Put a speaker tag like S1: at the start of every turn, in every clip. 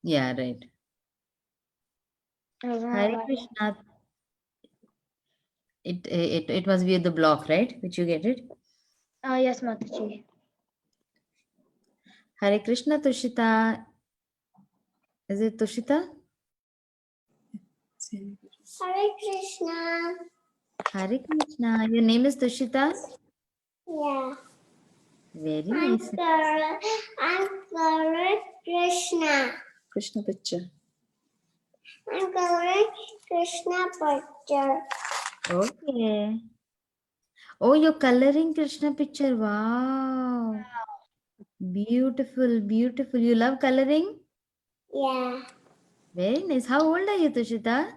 S1: Yeah, right. Hare Krishna. It must be the block, right? Which you get it.
S2: Yes, Mataji.
S1: Hare Krishna, Tushita. Is it Tushita?
S3: Hare Krishna.
S1: Hare Krishna. Your name is Tushita?
S3: Yeah.
S1: Very nice.
S3: I'm coloring Krishna.
S4: Krishna picture.
S3: I'm coloring Krishna picture.
S1: Okay. Oh, you're coloring Krishna picture. Wow. Beautiful, beautiful. You love coloring?
S3: Yeah.
S1: Very nice. How old are you, Tushita?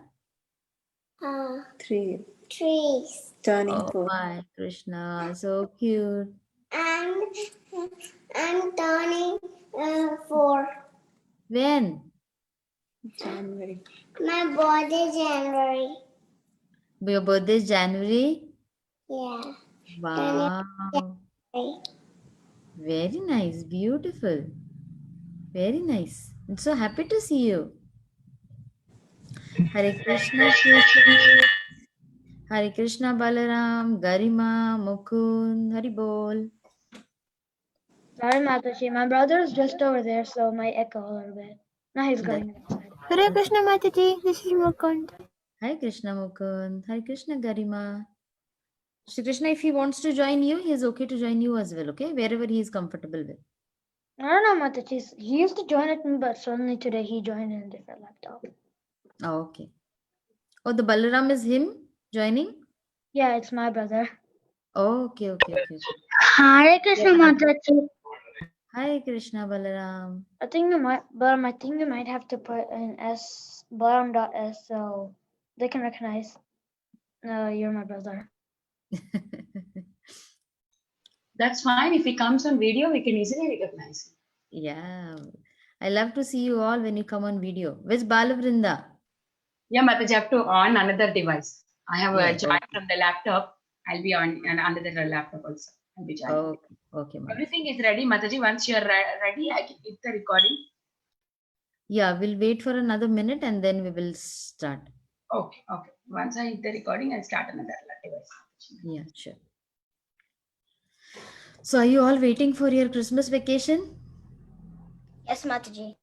S4: 3.
S3: Trees.
S4: Turning
S1: Oh
S4: 4.
S1: my Krishna, so cute.
S3: And I'm turning 4.
S1: When?
S4: January.
S3: My birthday January.
S1: Your birthday is January?
S3: Yeah.
S1: Wow.
S3: January.
S1: Very nice, beautiful. Very nice. I'm so happy to see you. Hare Krishna Keshari, Hare Krishna Balaram, Garima, Mukund, Hari Bol.
S2: Sorry, Mataji. My brother is just over there, so might echo a little bit. Now he's going outside.
S5: Hare Krishna Mataji, this is Mukund.
S1: Hare Krishna Mukund, Hare Krishna Garima. Shri Krishna, if he wants to join you, he is okay to join you as well, okay? Wherever he is comfortable with.
S2: I don't know, Mataji. He used to join it, but suddenly today he joined in a different laptop.
S1: Oh, okay. Oh, the Balaram is him joining?
S2: Yeah, it's my brother.
S1: Oh, okay.
S2: Hare Krishna, Mataji.
S1: Hare Krishna Balaram.
S2: I think you might have to put an S, bottom.s, so they can recognize you're my brother.
S6: That's fine. If he comes on video, we can easily recognize him.
S1: Yeah. I love to see you all when you come on video. Where's Balavrinda?
S6: Yeah, Mataji, I have to on another device. I have
S1: Yeah,
S6: joined from the laptop. I'll be on another laptop also. I'll be joining.
S1: Okay, Mataji.
S6: Everything is ready, Mataji. Once you're ready, I can hit the recording.
S1: Yeah, we'll wait for another minute and then we will start.
S6: Okay. Once I hit the recording, I'll start another device.
S1: Yeah, sure. So are you all waiting for your Christmas vacation?
S3: Yes, Mataji.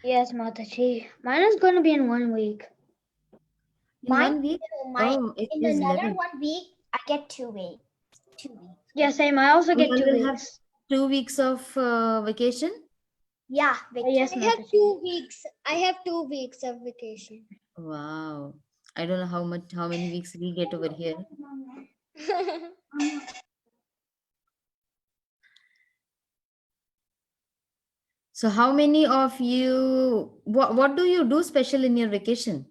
S2: Yes, Mataji. Mine is going to be in 1 week.
S1: In 1 week? Oh, it
S3: in
S1: is
S3: another
S1: 11.
S3: 1 week, I get 2 weeks. 2 weeks.
S2: Yeah, same. I also
S1: We
S2: get
S1: all
S2: 2
S1: will have
S2: weeks.
S1: 2 weeks of vacation?
S3: Yeah,
S2: Yes,
S3: I have
S2: Mataji.
S3: 2 weeks. I have 2 weeks of vacation.
S1: Wow. I don't know how many weeks we get over here. So how many of you, what do you do special in your vacation?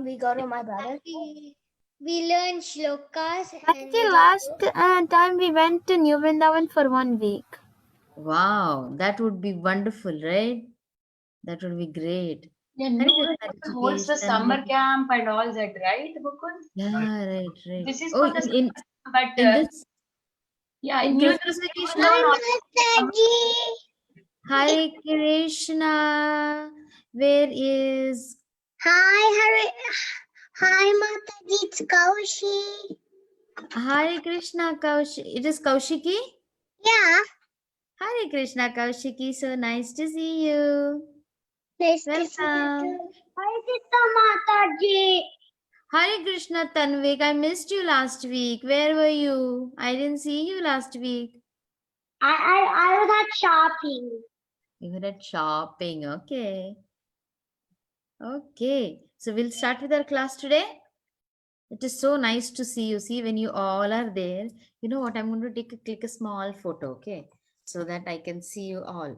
S3: We go to my brother. We learn shlokas.
S5: Mataji, last time we went to New Vrindavan for 1 week.
S1: Wow, that would be wonderful, right? That would be great.
S6: Yeah,
S1: Hare
S6: New
S1: Krishna
S6: Vrindavan holds the
S1: Rishikesh,
S6: summer
S1: Tanvi.
S6: camp and all that, right, Mukund?
S1: Yeah, right.
S6: This is
S1: Oh,
S6: for the
S1: in
S6: but
S1: this
S6: yeah,
S1: in
S6: New
S1: Christmas vacation. Hare Krishna. Where is
S3: Hi, Mataji. It's Kaushi.
S1: Hare Krishna Kaushik? It is Kaushiki?
S3: Yeah.
S1: Hare Krishna Kaushiki. So nice to see you.
S3: Nice
S1: Welcome.
S3: to see you too. Hi, Sita Mataji.
S1: Hare Krishna Tanvik. I missed you last week. Where were you? I didn't see you last week.
S3: I was at shopping.
S1: You were at shopping. Okay. So we'll start with our class today. It is so nice to see you. See, when you all are there, you know what? I'm going to click a small photo, okay? So that I can see you all.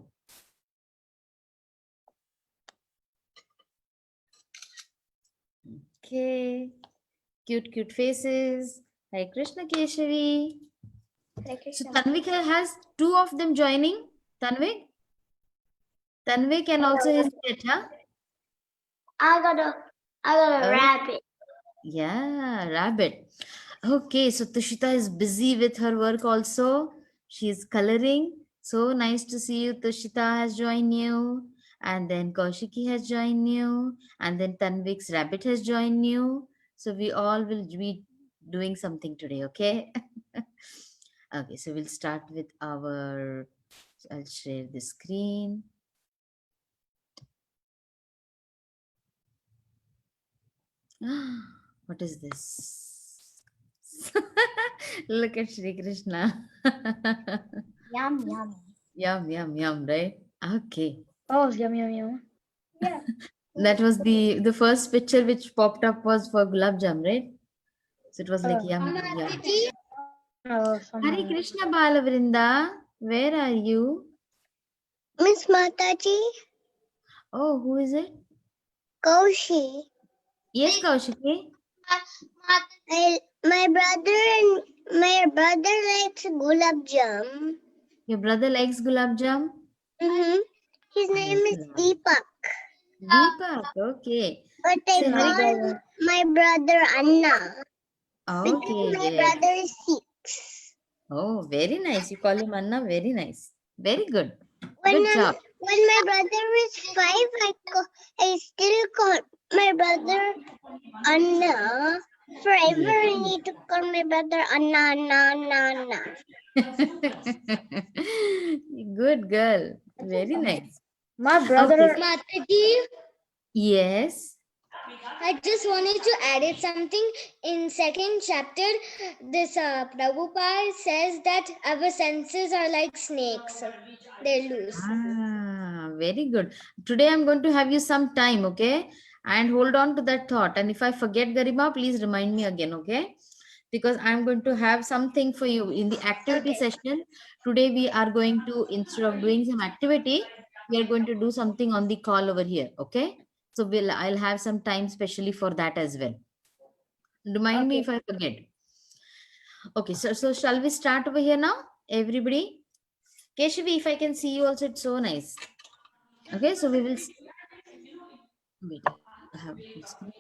S1: Okay. Cute faces. Hare Krishna Keshavi. So Tanvik has 2 of them joining. Tanvik and also his pet, huh?
S3: I got a rabbit.
S1: Yeah, rabbit. Okay, so Tushita is busy with her work also. She is coloring. So nice to see you. Tushita has joined you. And then Kaushiki has joined you. And then Tanvik's rabbit has joined you. So we all will be doing something today, okay? Okay, so we'll start with our, I'll share the screen. What is this? Look at Shri Krishna.
S3: Yum, yum.
S1: Yum, yum, yum, right? Okay.
S2: Oh, yum, yum, yum.
S1: That was the first picture which popped up was for Gulab Jam, right? So it was like
S2: Oh.
S1: yum, yum, yum.
S2: Oh,
S1: Hare
S2: somehow.
S1: Krishna Balavrinda, where are you?
S3: Miss Mataji,
S1: Oh, who is it?
S3: Kaushi.
S1: Yes, Kaushiki.
S3: My brother likes gulab jam.
S1: Your brother likes Gulab Jam?
S3: Mm-hmm. His name is Deepak.
S1: Deepak, okay.
S3: But I
S1: So,
S3: call my brother Anna. Because
S1: okay,
S3: my
S1: yes.
S3: brother is 6.
S1: Oh, very nice. You call him Anna, very nice. Very good.
S3: When
S1: Good job.
S3: my brother is 5, I still call my brother Anna. Forever I need to call my brother Anna.
S1: Good girl. Very nice.
S2: My brother.
S3: Mataji,
S1: Yes.
S3: I just wanted to add it something. In second chapter, this Prabhupada says that our senses are like snakes. They're loose.
S1: Ah, very good. Today I'm going to have you some time, okay? And hold on to that thought. And if I forget, Garima, please remind me again, okay? Because I'm going to have something for you in the activity session. Today we are going to, instead of doing some activity, we are going to do something on the call over here, okay? So I'll have some time specially for that as well. Remind me if I forget. Okay, so shall we start over here now, everybody? Keshavi, if I can see you also, it's so nice. Okay, so we will wait. I have this one.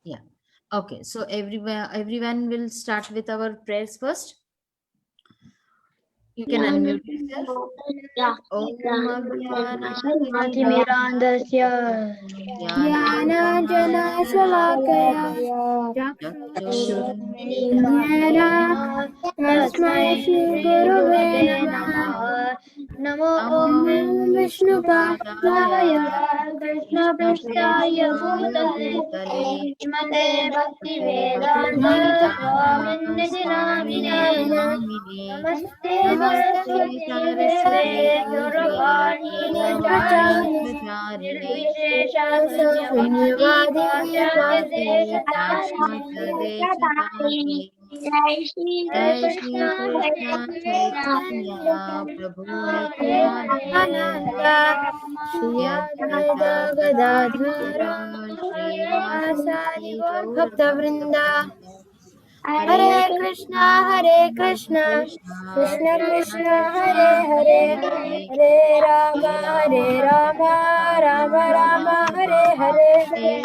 S1: Yeah. Okay, so everyone will start with our prayers first. You can unmute yourself. Om
S2: Antimirandasya.
S5: Jnana Tasmai Shri Gurave Namaha.
S2: Namo
S5: Om Vishnupadaya
S2: Krishna Prasthaya Bhutale Shrimate Bhakti Vedanta Swami Namine Namaste Saraswati Deve Gauravani Pracharine Nirvishesha Sunyavadi Vyasati Jai Shri Krishna
S1: Chaitanya Prabhu
S5: Nityananda Shri Advaita Gadadhara Srivasadi Gaur Bhakta Vrinda. Hare Krishna Krishna Krishna Hare Hare Hare Rama Rama Rama Hare Hare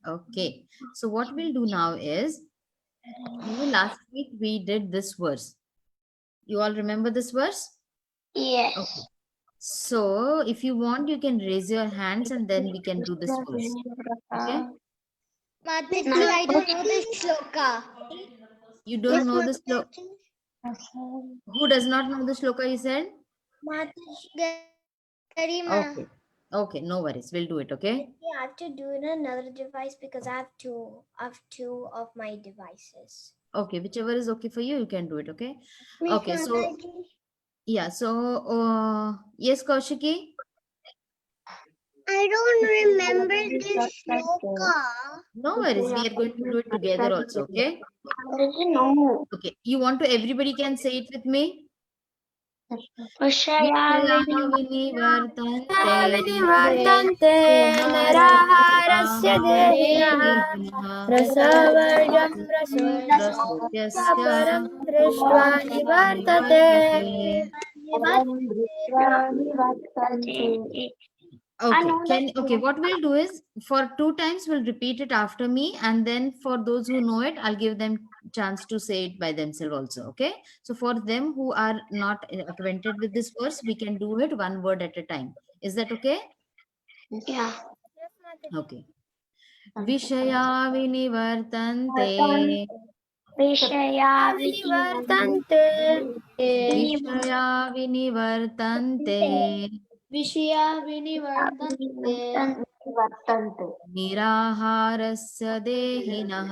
S1: Okay, so what we'll do now is, last week we did this verse. You all remember this verse?
S3: Yes.
S1: Okay. So if you want, you can raise your hands and then we can do this verse. Okay?
S3: Mataji, I don't know the shloka.
S1: You don't know the shloka? Who does not know the shloka, you said?
S3: Mataji, Garima.
S1: Okay. Okay, no worries. We'll do it, okay?
S3: I have to do it on another device because I have two of my devices.
S1: Okay, whichever is okay for you, you can do it, okay? Okay, so, yeah, so, yes, Kaushiki?
S3: I don't remember this shloka.
S1: No worries. We are going to do it together also, okay? Okay, you want to, everybody can say it with me?
S5: विनिवर्तन्ते निराहारस्य देहिनः रसवर्जं रसोऽप्यस्य परं दृष्ट्वा निवर्तते.
S1: Okay, what we'll do is for 2 times we'll repeat it after me, and then for those who know it, I'll give them chance to say it by themselves also. Okay, so for them who are not acquainted with this verse, we can do it one word at a time. Is that okay?
S3: Yeah.
S1: Okay. Vishaya vinivartante.
S3: Vishaya
S5: विनिवर्तन्ते
S1: Vishaya vinivartante.
S5: विषया विनिवर्तन्ते
S1: Niraharasya dehinah.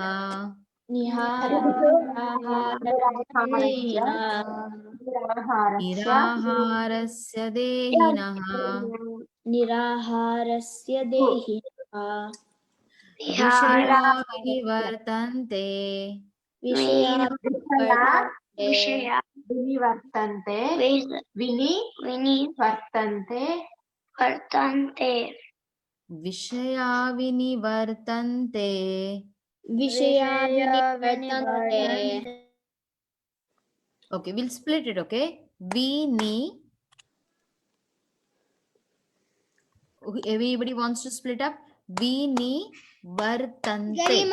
S1: Niraharasya dehinah.
S5: निराहारस्य देहिनः
S1: Vishaya vinivartante.
S3: Vishaya
S7: Vinivartante. Vinivartante.
S3: Vartante.
S1: Vishaya vinivartante.
S5: विषया विनिवर्तन्ते.
S1: Okay, we'll split it, okay? Vini. Everybody wants to split up? Vini vartante.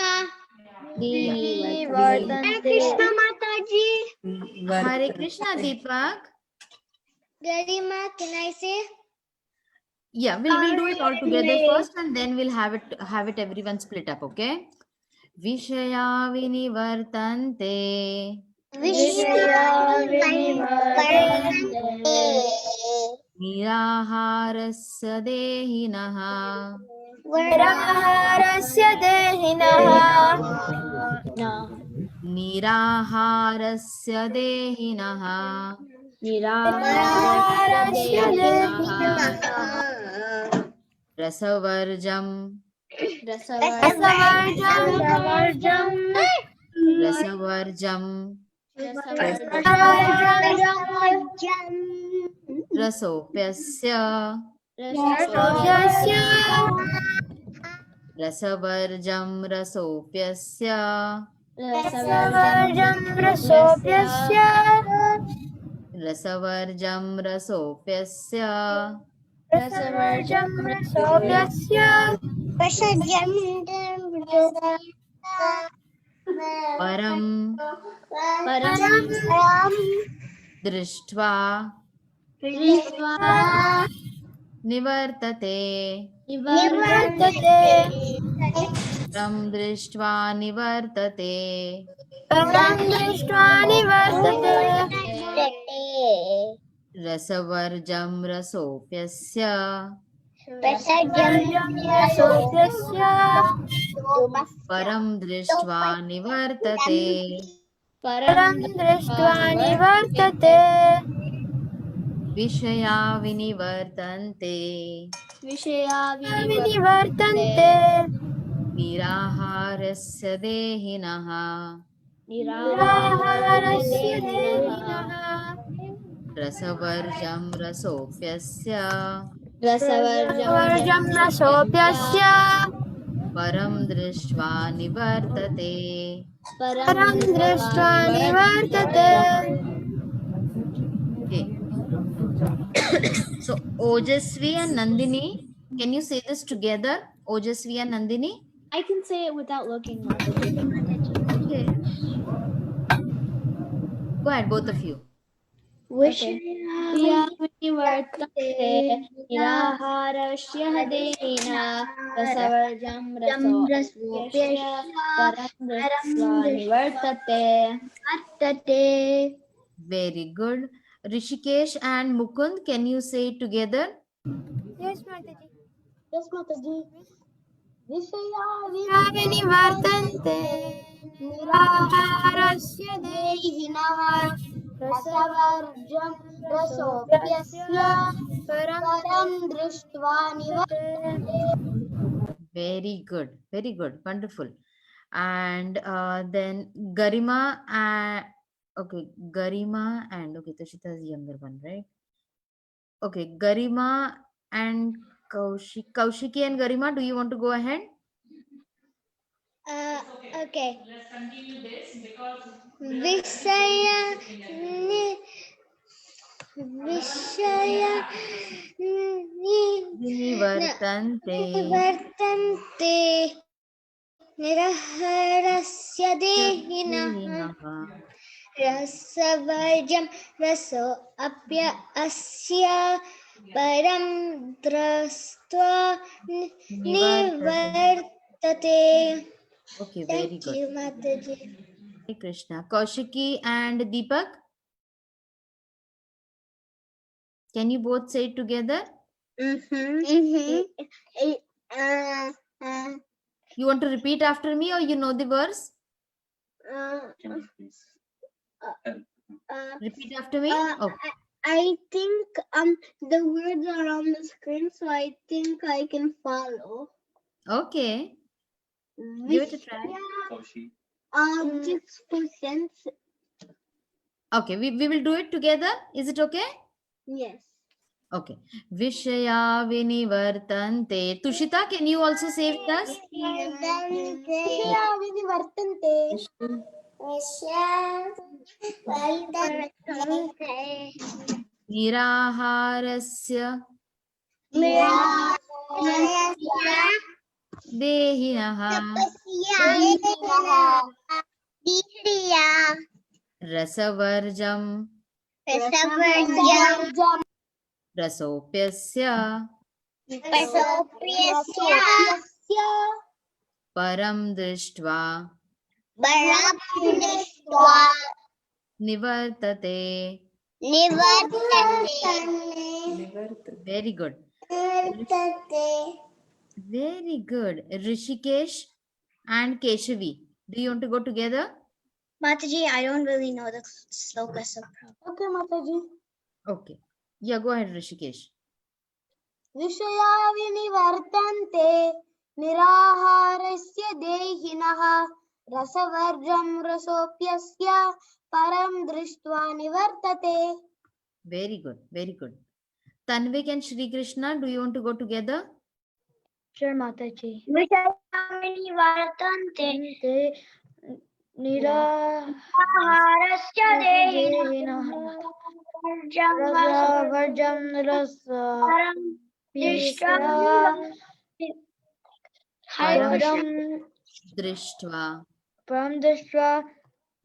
S5: विनिवर्तन्ते.
S3: Mataji.
S1: Hare Krishna, Deepak.
S3: Garima, can I say?
S1: Yeah, we'll do it all together first, and then we'll have it everyone split up, okay? Vishaya vinivartante.
S3: Vishaya
S5: विनिवर्तन्ते.
S1: Niraharasya dehinah.
S5: निराहारस्य देहिनः
S1: Niraharasya dehinah.
S5: निराहारस्य देहिनः
S1: Rasavarjam.
S5: रसवर्जं
S1: Rasavarjam. Rasopyasya.
S5: रसोऽप्यस्य
S1: Rasavarjam rasopyasya.
S5: रसवर्जं रसोऽप्यस्य
S1: Rasavarjam rasopyasya.
S5: रसवर्जं रसोऽप्यस्य
S1: Param
S5: परं
S1: drishtva
S5: दृष्ट्वा
S1: nivartate.
S5: निवर्तते.
S1: Param drishtva nivartate.
S5: परं दृष्ट्वा निवर्तते.
S1: Rasavarjam rasopyasya.
S5: रसोऽप्यस्य
S1: Param drishtva nivartate.
S5: परं दृष्ट्वा निवर्तते.
S1: Vishaya vinivartante.
S5: विषया विनिवर्तन्ते.
S1: Niraharasya dehinah.
S5: निराहारस्य देहिनः
S1: Rasavarjam rasopyasya.
S5: रसवर्जं रसोऽप्यस्य
S1: Param drishtva nivartate.
S5: परं दृष्ट्वा निवर्तते.
S1: Okay. So Ojasvi and Nandini, can you say this together? Ojasvi and Nandini.
S5: I can say it without looking.
S1: Okay. Go ahead, both of you.
S5: विषया विनिवर्तन्ते. निराहारस्य देहिनः रसवर्जं रसोऽप्यस्य परं दृष्ट्वा निवर्तते.
S1: Very good. Rishikesh and Mukund, can you say it together?
S5: Yes, Mataji. विषया विनिवर्तन्ते. निराहारस्य देहिनः रसवर्जं रसोऽप्यस्य परं दृष्ट्वा निवर्तते.
S1: Very good. Very good. Wonderful. And then Garima Okay, Garima and okay, Tushita is the younger one, right? Okay, Garima and Kaushiki and Garima, do you want to go ahead?
S3: Okay.
S6: Let's continue this because
S3: Vishaya Vishaya
S1: Vinivartante
S3: Nivartante Niraharasya Dehinah
S1: Dehinah.
S3: Rasavarjam Raso Apya Asya Param Drastva
S1: Nivartate.
S3: Nivartate.
S1: Okay, very
S3: Thank
S1: good.
S3: you, Mataji.
S1: Hare Krishna. Kaushiki and Deepak, can you both say it together? You want to repeat after me or you know the verse? Repeat after me. Okay.
S3: I think the words are on the screen, so I think I can follow.
S1: Okay. Give it a try.
S3: Just for sense.
S1: Okay, we will do it together. Is it okay?
S3: Yes.
S1: Okay. Vishaya vinivartante. Tushita, can you also say with us? Niraharasya dehinah rasavarjam rasopyasya param drishtva nivartate. Very good. Very good. Rishikesh and Keshavi, do you want to go together?
S3: Mataji, I don't really know the sloka so well. Okay, Mataji.
S1: Okay. Yeah, go ahead, Rishikesh.
S3: Vishaya vinivartante niraharasya dehinah rasavarjam rasopyasya param drishtva nivartate.
S1: Very good. Very good. Tanvik and Shri Krishna, do you want to go together?
S2: Sure, Mataji.
S3: Vishaya vinivartante niraharasya
S2: Dehinah Rasavarjam Rasa
S3: param
S2: Pisya
S1: Param
S2: Param
S1: drishtva
S2: Param Dishwa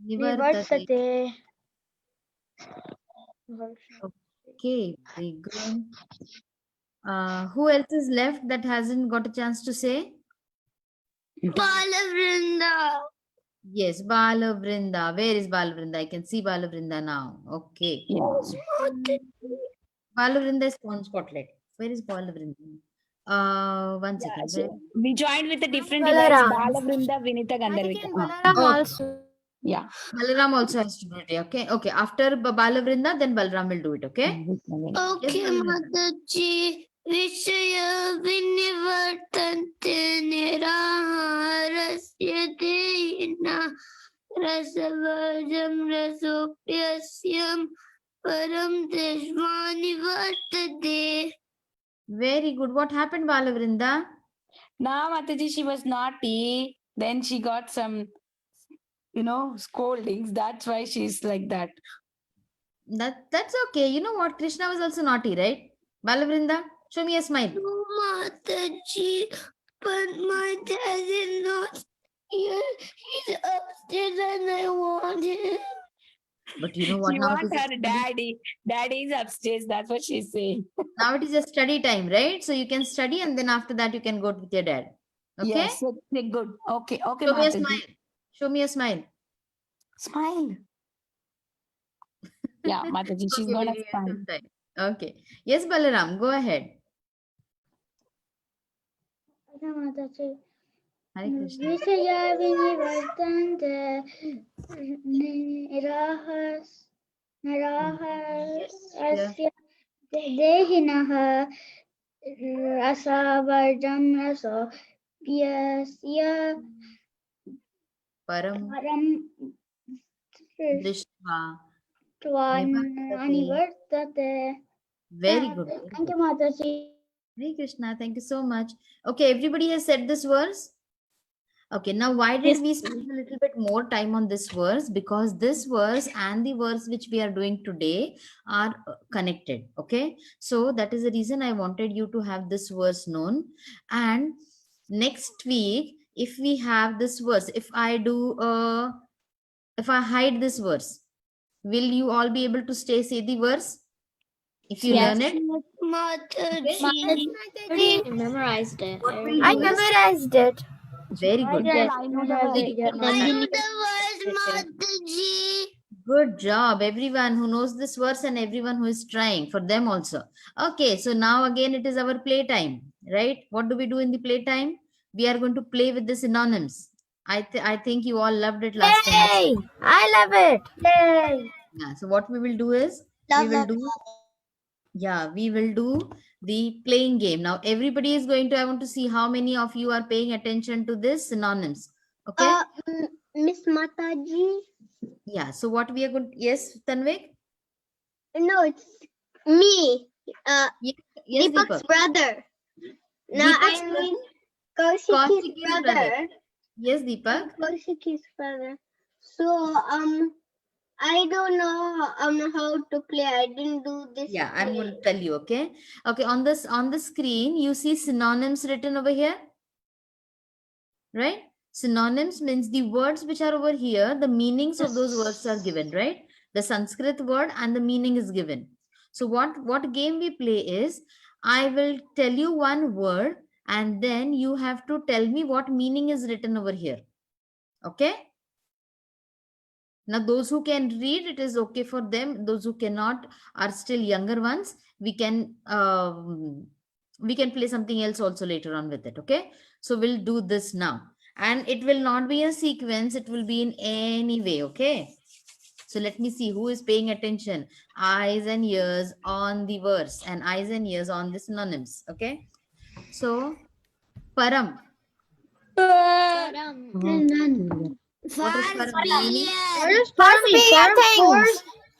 S1: nivartate.
S2: Nivartate.
S1: Okay, very good. Who else is left that hasn't got a chance to say?
S3: Balavrinda.
S1: Yes, Balavrinda. Where is Balavrinda? I can see Balavrinda now. Okay. Balavrinda is on spotlight. Where is Balavrinda? One second.
S4: So
S1: Where?
S4: we joined with a different
S5: Balaram.
S4: device. Balavrinda, Vinita,
S5: I
S4: Gandharvika.
S5: think Balaram
S1: Okay.
S5: also.
S4: Yeah.
S1: Balaram also has to do it. Okay. Okay. After Balavrinda, then Balaram will do it. Okay.
S3: Okay, Mataji. Vishaya vinivartante niraharasya dehinah rasavarjam rasopyasyam param deshva nivartate.
S1: Very good. What happened, Balavrinda?
S4: Now, Mataji, she was naughty. Then she got some, scoldings. That's why she's like that.
S1: That's okay. You know what? Krishna was also naughty, right? Balavrinda, show me a smile.
S3: No, Mataji, but my dad is not here. He's upstairs and I want him.
S1: But you know what?
S4: She
S1: Now it
S4: wants
S1: is a
S4: her
S1: study-
S4: daddy. Daddy is upstairs. That's what she's saying.
S1: now it is a study time, right? So you can study and then after that you can go with your dad. Okay?
S4: Yes, okay, good. Okay, okay,
S1: Show me a
S4: Mataji.
S1: smile. Show me a smile.
S4: Smile. Yeah, Mataji, she's
S1: Okay,
S4: gonna
S1: we'll give
S4: smile.
S1: some time. Okay. Yes, Balaram, go ahead.
S2: Okay, Mataji.
S1: Hare Krishna.
S2: Vishaya vinivartante nirahasya dehinah rasavarjam rasopyasya
S1: Param
S2: param
S1: drishtva
S2: Twani Vartate.
S1: Very good. Very
S2: Thank
S1: good.
S2: you, Mataji.
S1: Hare Krishna. Thank you so much. Okay, everybody has said this verse. Okay, now why did we spend a little bit more time on this verse? Because this verse and the verse which we are doing today are connected. Okay, so that is the reason I wanted you to have this verse known. And next week, if we have this verse, if I hide this verse, will you all be able to say the verse? If you learn it,
S2: I memorized it.
S5: I memorized it.
S1: very good.
S2: Yes,
S4: I know the
S2: memorized
S4: word.
S2: it. Yeah,
S1: Good job, everyone who knows this verse and everyone who is trying, for them also. Okay, so now again it is our playtime, right? What do we do in the playtime? We are going to play with the synonyms. I think you all loved it last time.
S5: Yay! I love it.
S2: Yay!
S1: Yeah, so what we will do is we will do the playing game. Now everybody is going to, I want to see how many of you are paying attention to this synonyms. Okay.
S3: Miss Mataji.
S1: Yeah, so what we are going to, yes, Tanvik?
S3: No, it's me.
S1: Yes,
S3: Deepak's
S1: Deepak.
S3: brother. No,
S1: Deepak's
S3: I mean
S1: Kaushiki's
S3: Kaushiki's
S1: brother.
S3: brother.
S1: Yes, Deepak.
S3: Kaushiki's brother. So I don't know how to play. I didn't do this.
S1: Yeah, I'm going to tell you, okay? Okay, on the screen, you see synonyms written over here, right? Synonyms means the words which are over here, the meanings of those words are given, right? The Sanskrit word and the meaning is given. So what game we play is, I will tell you one word and then you have to tell me what meaning is written over here. Okay? Now, those who can read, it is okay for them. Those who cannot are still younger ones. We can play something else also later on with it. Okay. So we'll do this now. And it will not be a sequence. It will be in any way. Okay. So let me see who is paying attention. Eyes and ears on the verse and eyes and ears on the synonyms. Okay. So, Param. What is Param meaning?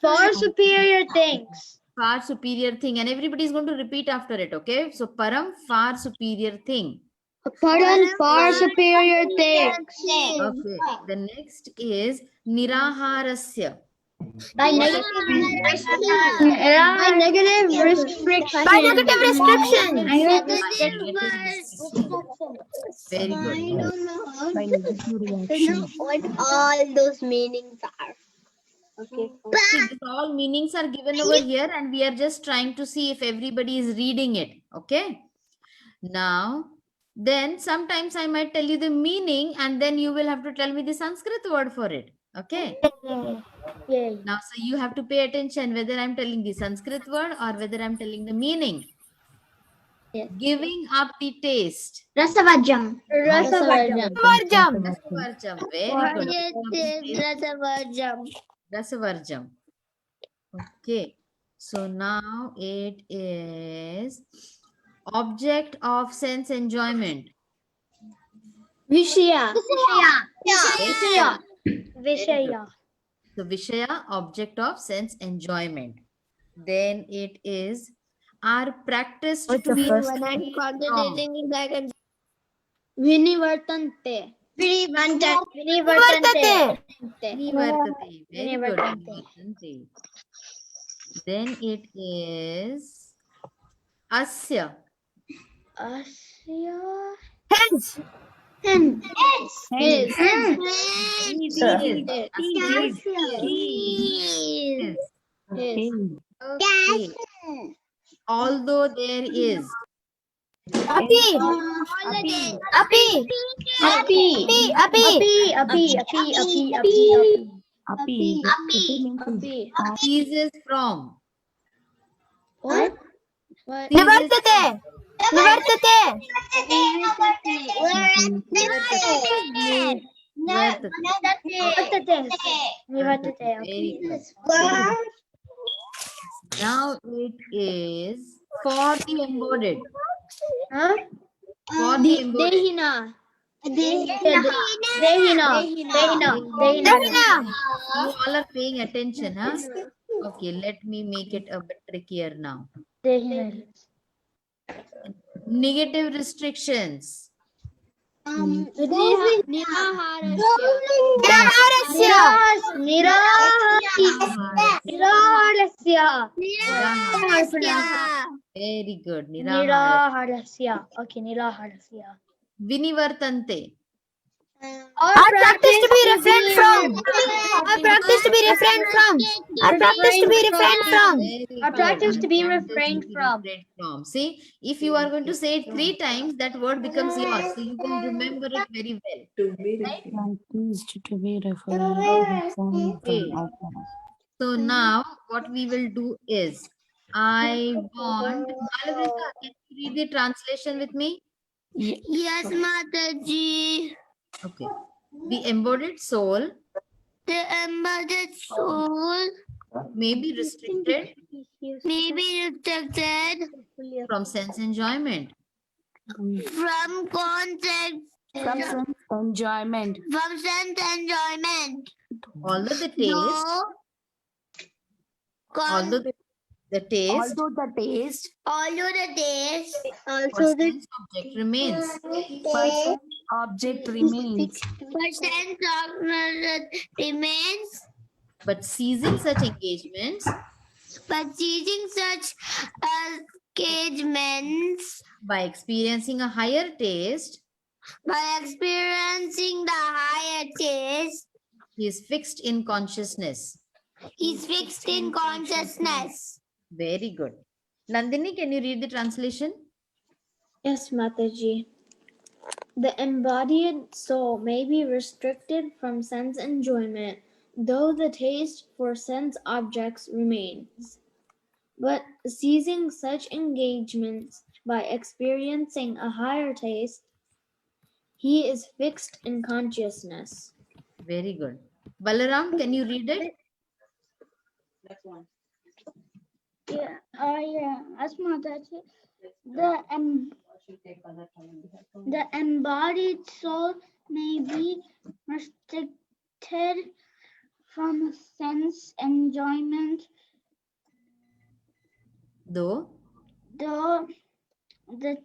S2: Far superior things.
S1: Far superior thing, and everybody is going to repeat after it. Okay, so Param, far superior thing.
S2: Far superior things.
S1: Okay, the next is Niraharasya.
S2: By negative restriction.
S5: By negative restriction.
S1: Very
S3: I
S1: good.
S3: don't know what all those meanings are. Okay.
S1: See, these all meanings are given over here, and we are just trying to see if everybody is reading it. Okay. Now, then sometimes I might tell you the meaning, and then you will have to tell me the Sanskrit word for it. Okay.
S2: Yay.
S1: Now, so you have to pay attention whether I'm telling the Sanskrit word or whether I'm telling the meaning.
S2: Yes.
S1: Giving up the taste.
S2: Rasavajam.
S5: Varjam.
S1: Rasavarjam. Very good. Rasavarjam. Okay. So now it is object of sense enjoyment.
S2: Vishaya.
S1: Vishaya.
S2: Vishaya.
S1: So Vishaya, object of sense enjoyment. Then it is are practiced
S5: What's
S1: to
S5: the
S1: be
S5: first?
S1: strong.
S2: Vinivartante.
S3: Vinivartante.
S5: Vartate.
S1: Nivartate. Very good.
S2: Nivartante.
S1: Nivartante. Then it is Asya.
S2: Asya.
S5: Hence.
S2: His.
S1: His. Okay. Although there is.
S5: Api. Api.
S1: Ceases from.
S2: What?
S5: Nivartate.
S1: Very good. Now it is for the embodied.
S2: Huh?
S1: For the embodied.
S2: Dehina.
S1: You all are paying attention, huh? Okay, let me make it a bit trickier now. Negative restrictions. Very good. Nirahara.
S2: Okay, Niraharasya.
S1: Vinivartante.
S5: Or practice to be refrained from. Or practice to be refrained from. Or practice to be refrained from.
S1: Very
S2: Or
S1: good.
S2: practice to be
S1: Practice
S2: refrained
S1: to be
S2: from.
S1: refrained from. See, if you are going to say it 3 times, that word becomes yours. So you will remember it very well.
S4: Practiced to be refrained from
S1: Okay.
S4: outside.
S1: So now what we will do is, I want, Balakrishna, can you read the translation with me?
S3: Yes, Mataji.
S1: Okay. The embodied soul
S3: The embodied soul
S1: may be restricted
S3: may be restricted
S1: from sense enjoyment.
S3: from contact
S4: From sense enjoyment.
S3: from sense enjoyment.
S1: Although the taste, although the taste
S4: Although the taste
S3: although the taste
S1: or sense object remains.
S4: object remains,
S3: for sense object remains,
S1: But seizing such engagements
S3: but seizing such engagements
S1: by experiencing a higher taste,
S3: by experiencing the higher taste,
S1: he is fixed in consciousness.
S3: he's fixed in consciousness.
S1: Very good. Nandini, can you read the translation?
S5: Yes, Mataji. The embodied soul may be restricted from sense enjoyment, though the taste for sense objects remains. But seizing such engagements by experiencing a higher taste, he is fixed in consciousness.
S1: Very good. Balaram, can you read it?
S2: As Mataji, the embodied soul may be restricted from sense enjoyment,
S1: Though
S2: though the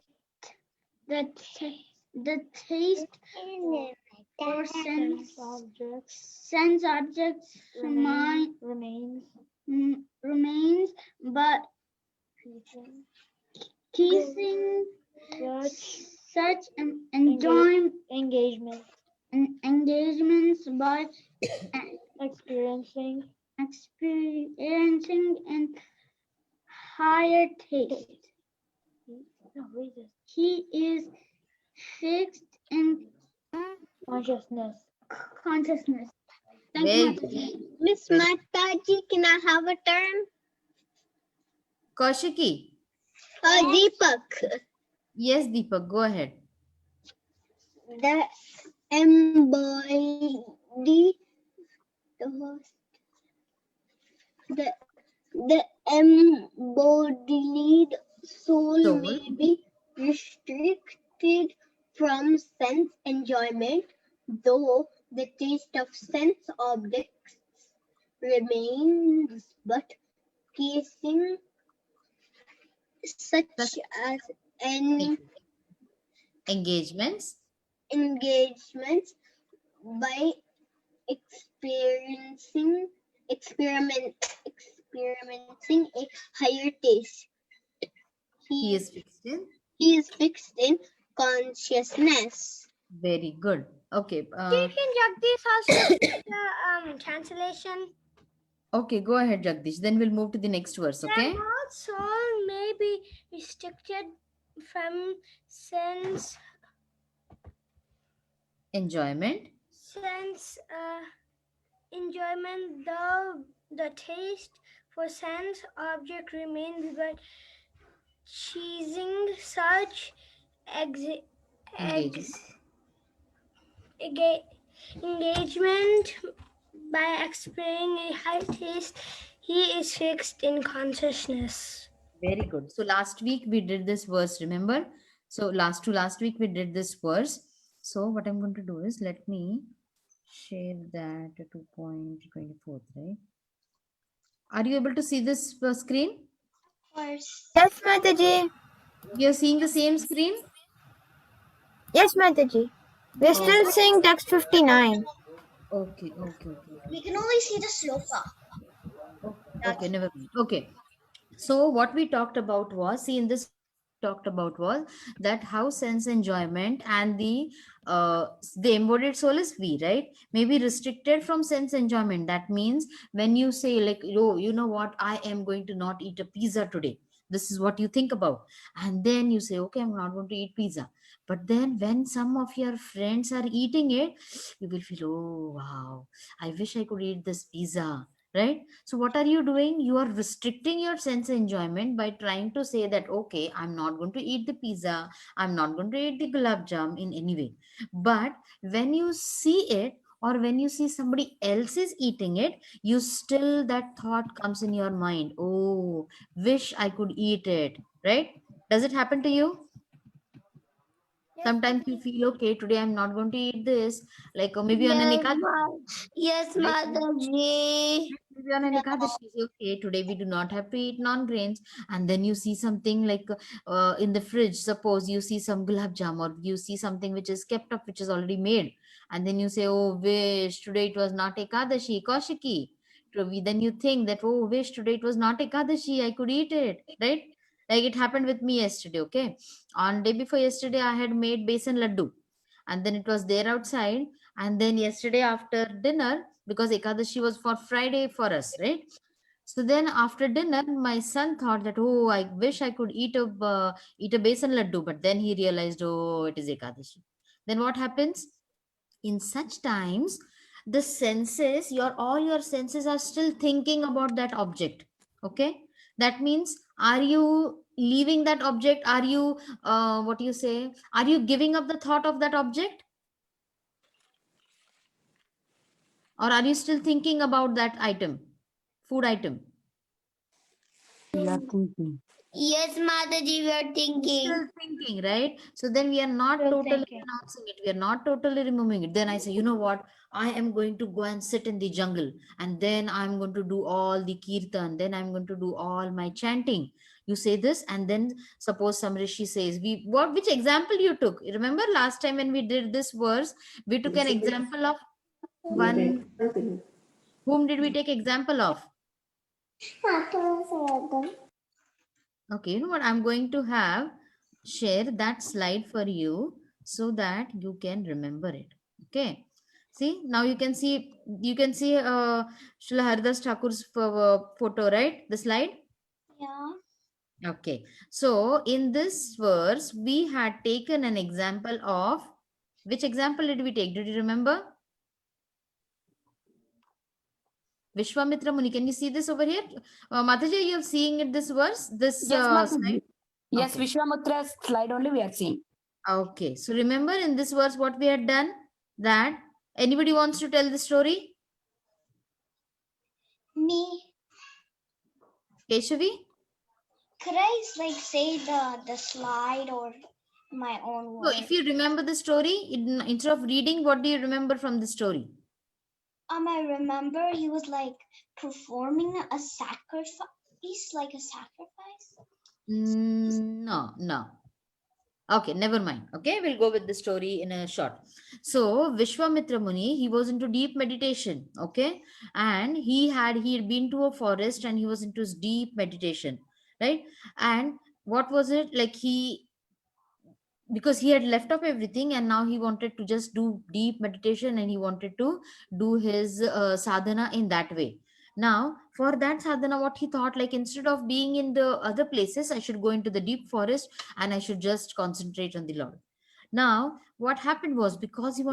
S2: taste for sense objects remains, but teasing such engagements by experiencing and higher taste. He is fixed in consciousness. Thank
S1: Very
S2: you,
S1: good.
S2: Mataji.
S3: Miss Mataji, can I have a turn?
S1: Kaushiki.
S3: Deepak.
S1: Yes, Deepak, go ahead.
S3: The embodied the embodied soul may be restricted from sense enjoyment, though the taste of sense objects remains, but casing such as any
S1: Engagements
S3: engagements by experimenting a higher taste.
S1: he is fixed in.
S3: He is fixed in consciousness.
S1: Very good. Okay.
S2: Jagdish has the cancellation.
S1: Okay, go ahead, Jagdish. Then we'll move to the next verse, okay?
S2: Soul may be restricted from sense
S1: Enjoyment
S2: enjoyment, though the taste for sense object remains, but choosing such engagement by experiencing a high taste, he is fixed in consciousness.
S1: Very good. So last week we did this verse, remember? So last week we did this verse. So what I'm going to do is, let me share that to 2.24, right? Are you able to see this screen?
S3: Yes, Mataji.
S1: You're seeing the same screen?
S3: Yes, Mataji. We're still seeing text 59.
S1: Okay, okay, okay.
S3: We can only see the sloka.
S1: Okay, never mind. Okay. So what we talked about was, see, in this talked about was that how sense enjoyment and the embodied soul is we, right, may be restricted from sense enjoyment. That means when you say like, oh, you know what, I am going to not eat a pizza today, this is what you think about, and then you say, okay, I'm not going to eat pizza. But then when some of your friends are eating it, you will feel, oh wow, I wish I could eat this pizza, right? So what are you doing? You are restricting your sense enjoyment by trying to say that, okay, I'm not going to eat the pizza, I'm not going to eat the gulab jam in any way. But when you see it, or when you see somebody else is eating it, you still, that thought comes in your mind, oh, wish I could eat it, right? Does it happen to you? Sometimes you feel, okay, today I'm not going to eat this, like, or maybe on an
S3: Yes,
S1: right?
S3: Mataji.
S1: Maybe on an Ekadashi, say, okay, today we do not have to eat non-grains. And then you see something like in the fridge, suppose you see some gulab jam, or you see something which is kept up, which is already made. And then you say, oh, wish today it was not Ekadashi, Kaushiki. Then you think that, oh, wish today it was not Ekadashi, I could eat it, right? Like it happened with me yesterday, okay? On day before yesterday, I had made besan laddu. And then it was there outside. And then yesterday after dinner, because Ekadashi was for Friday for us, right? So then after dinner, my son thought that, oh, I wish I could eat a besan laddu, but then he realized, oh, it is Ekadashi. Then what happens? In such times, the senses, all your senses are still thinking about that object. Okay, that means, are you leaving that object? Are you what do you say? Are you giving up the thought of that object? Or are you still thinking about that item, food item?
S4: We are thinking.
S3: Yes, Mataji, we are thinking.
S1: Still thinking, right? So then we are not
S2: Still
S1: totally
S2: thinking.
S1: renouncing it. We are not totally removing it. Then I say, you know what? I am going to go and sit in the jungle, and then I'm going to do all the kirtan. Then I'm going to do all my chanting. You say this, and then suppose some rishi says, which example you took? Remember last time when we did this verse, we took an example of one. Whom did we take example of? Okay, you know what? I'm going to share that slide for you so that you can remember it. Okay. See, now you can see Srila Haridas Thakur's photo, right? The slide.
S3: Yeah.
S1: Okay. So in this verse, we had taken an example of, which example did we take? Did you remember? Vishwamitra Muni. Can you see this over here? Mataji, you are seeing it, this verse, this
S4: Yes,
S1: slide?
S4: Mataji. Yes,
S1: Okay.
S4: Vishwamutra's slide only we are seeing.
S1: Okay, so remember in this verse what we had done? That anybody wants to tell the story?
S3: Me.
S1: Keshavi?
S3: Could I like say the slide or my own
S1: So
S3: words?
S1: if you remember the story, instead of reading, what do you remember from the story?
S3: I remember he was like performing a sacrifice, like a sacrifice.
S1: No. Okay, never mind. Okay, we'll go with the story in a short. So Vishwamitra Muni, he was into deep meditation. Okay, and he'd been to a forest and he was into his deep meditation, right? And what was it like? Because he had left off everything and now he wanted to just do deep meditation, and he wanted to do his sadhana in that way. Now for that sadhana, what he thought, like, instead of being in the other places, I should go into the deep forest and I should just concentrate on the Lord. Now what happened was, because he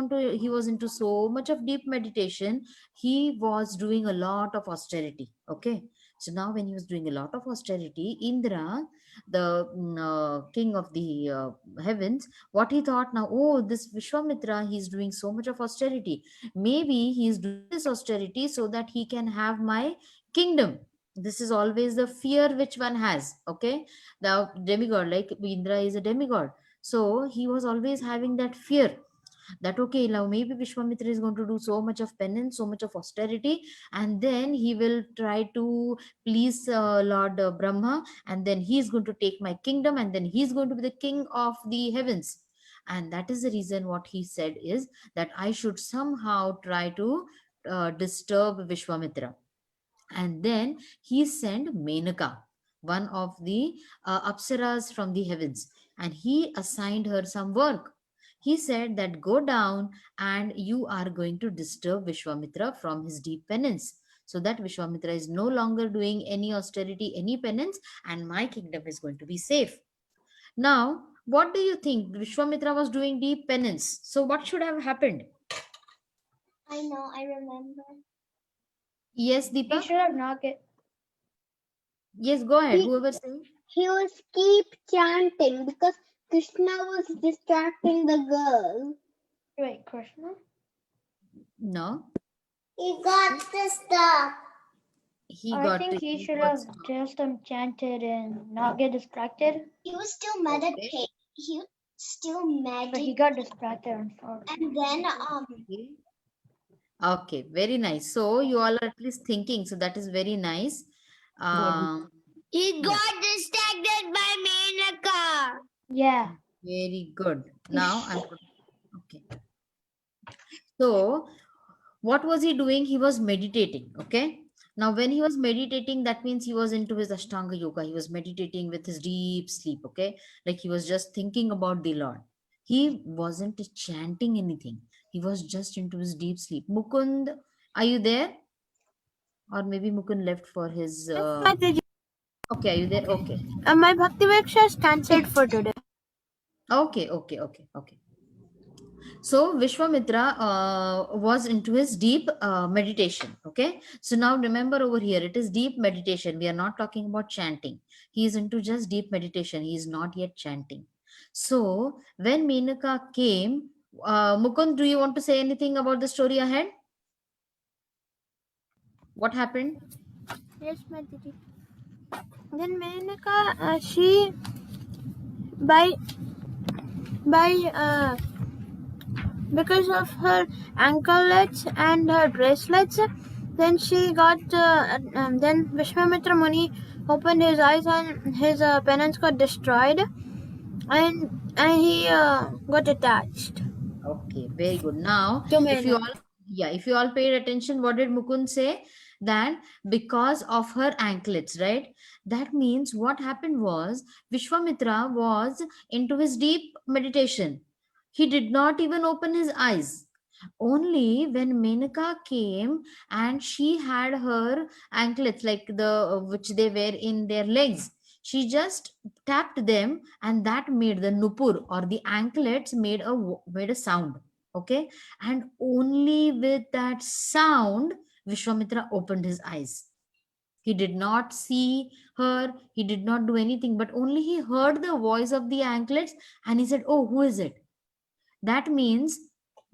S1: was into so much of deep meditation, he was doing a lot of austerity. Okay, so now when he was doing a lot of austerity, Indra, the king of the heavens, what he thought, now, oh, this Vishwamitra, he's doing so much of austerity, maybe he's doing this austerity so that he can have my kingdom. This is always the fear which one has. Okay, the demigod, like Indra is a demigod, so he was always having that fear. that okay, now maybe Vishwamitra is going to do so much of penance, so much of austerity, and then he will try to please Lord Brahma, and then he is going to take my kingdom, and then he is going to be the king of the heavens. And that is the reason what he said is that I should somehow try to disturb Vishwamitra. And then he sent Menaka, one of the apsaras from the heavens, and he assigned her some work. He said that go down and you are going to disturb Vishwamitra from his deep penance, so that Vishwamitra is no longer doing any austerity, any penance, and my kingdom is going to be safe. Now, what do you think? Vishwamitra was doing deep penance. So what should have happened?
S3: I know, I remember.
S1: Yes,
S2: He
S1: Deepa?
S2: should have not get.
S1: Yes, go ahead.
S3: He-
S1: Whoever saying.
S3: He was keep chanting because Krishna was distracting the girl.
S2: Wait, Krishna?
S1: No.
S3: He got the stuff.
S1: He
S2: I
S1: got
S2: think he should
S1: got
S2: have
S1: stopped.
S2: just chanted and not get distracted.
S3: He was still meditating. He was still
S2: But he
S3: meditating.
S2: got distracted and far.
S3: And then
S1: Okay. Okay, very nice. So you all are at least thinking. So that is very nice.
S3: he
S1: Yeah.
S3: got distracted by Menaka.
S2: Yeah.
S1: Very good. Now I'm okay. So what was he doing? He was meditating. Okay. Now when he was meditating, that means he was into his Ashtanga yoga. He was meditating with his deep sleep. Okay. Like he was just thinking about the Lord. He wasn't chanting anything. He was just into his deep sleep. Mukund, are you there? Or maybe Mukund left for his. Okay, are you there? Okay.
S5: My Bhakti Vaksha is cancelled for today.
S1: Okay. So Vishwamitra was into his deep meditation. Okay. So now remember over here, it is deep meditation. We are not talking about chanting. He is into just deep meditation. He is not yet chanting. So when Menaka came, Mukund, do you want to say anything about the story ahead? What happened?
S5: Yes, Mataji. Then Menaka, she by because of her anklets and her bracelets, then she got then Vishwamitra Muni opened his eyes and his penance got destroyed, and he got attached.
S1: Okay, very good. Now,
S5: To
S1: if you
S5: Menaka.
S1: all, if you all paid attention, what did Mukund say? That because of her anklets, right? That means what happened was Vishwamitra was into his deep meditation. He did not even open his eyes. Only when Menaka came and she had her anklets, like the which they wear in their legs, she just tapped them, and that made the nupur or the anklets made a sound. Okay, and only with that sound Vishwamitra opened his eyes. He did not see her, he did not do anything, but only he heard the voice of the anklets, and he said, oh, who is it? That means,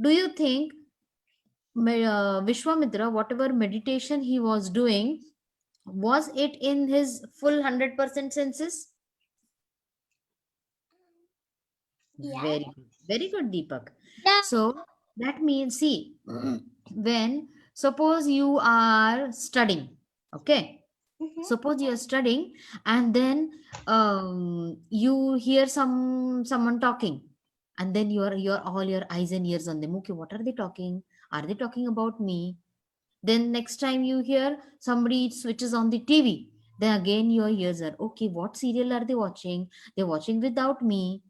S1: do you think Vishwamitra, whatever meditation he was doing, was it in his full 100% senses?
S3: Yeah.
S1: Very good, Deepak.
S3: Yeah.
S1: So that means, see, when suppose you are studying, okay?
S3: Mhm.
S1: Suppose you are studying, and then you hear someone talking, and then your all your eyes and ears on them. Okay, what are they talking? Are they talking about me? Then next time you hear somebody switches on the TV, then again your ears are okay. What serial are they watching? They're watching without me.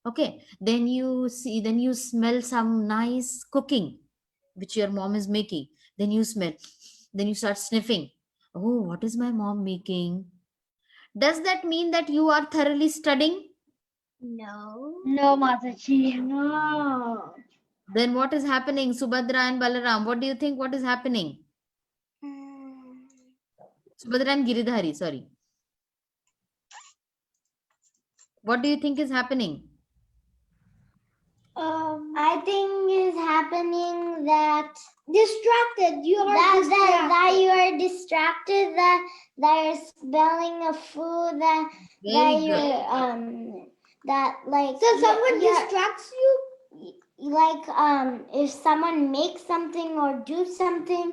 S1: Okay. Then you see, then you smell some nice cooking which your mom is making. Then you smell, then you start sniffing. Oh, what is my mom making? Does that mean that you are thoroughly studying?
S3: No.
S2: No, Mataji. No.
S1: Then what is happening? Subhadra and Balaram, what do you think? What is happening?
S3: Mm.
S1: Subhadra and Giridhari, sorry. What do you think is happening?
S3: I think is happening that distracted. You are distracted. That you are distracted. That you're smelling of food. That
S1: Very
S3: you're
S1: good.
S3: that like. So someone distracts you. if someone makes something or do something,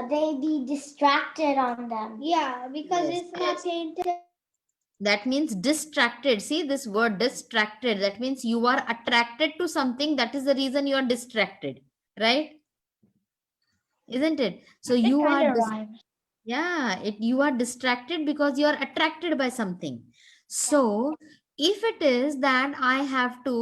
S3: they be distracted on them. Yeah, because
S1: Yes.
S3: it's not painted.
S1: That means distracted. See this word distracted. That means you are attracted to something. That is the reason you are distracted. Right? Isn't it? So
S2: It
S1: you are
S2: kind of rhymes.
S1: yeah, you are distracted because you are attracted by something. So if it is that I have to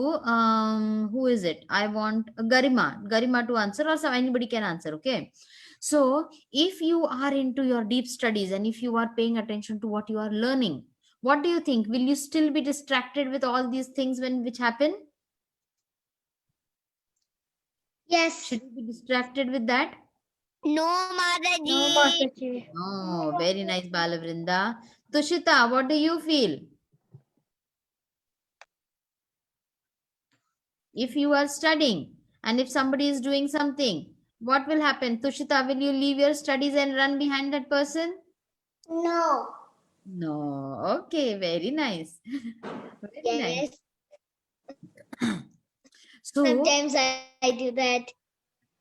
S1: who is it? I want Garima to answer, or some anybody can answer, okay? So if you are into your deep studies and if you are paying attention to what you are learning, what do you think? Will you still be distracted with all these things which happen?
S3: Yes.
S1: Should you be distracted with that?
S3: No,
S2: No,
S3: Mataji.
S2: Mataji.
S1: Oh, very nice, Balavrinda. Tushita, what do you feel? If you are studying and if somebody is doing something, what will happen? Tushita, will you leave your studies and run behind that person?
S3: No.
S1: No. Okay, very nice. Very nice.
S3: Yes.
S1: So,
S3: Sometimes I do that.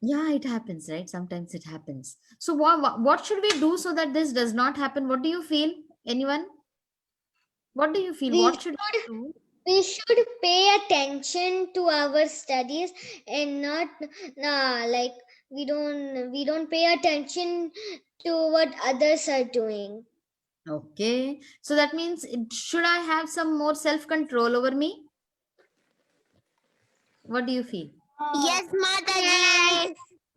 S1: yeah, it happens, right? Sometimes it happens. So, what should we do so that this does not happen? What do you feel? Anyone? What do you feel?
S3: We
S1: What should we do?
S3: we should pay attention to our studies and not like we don't pay attention to what others are doing.
S1: Okay. So that means, should I have some more self control over me? What do you feel?
S3: Yes, Mataji.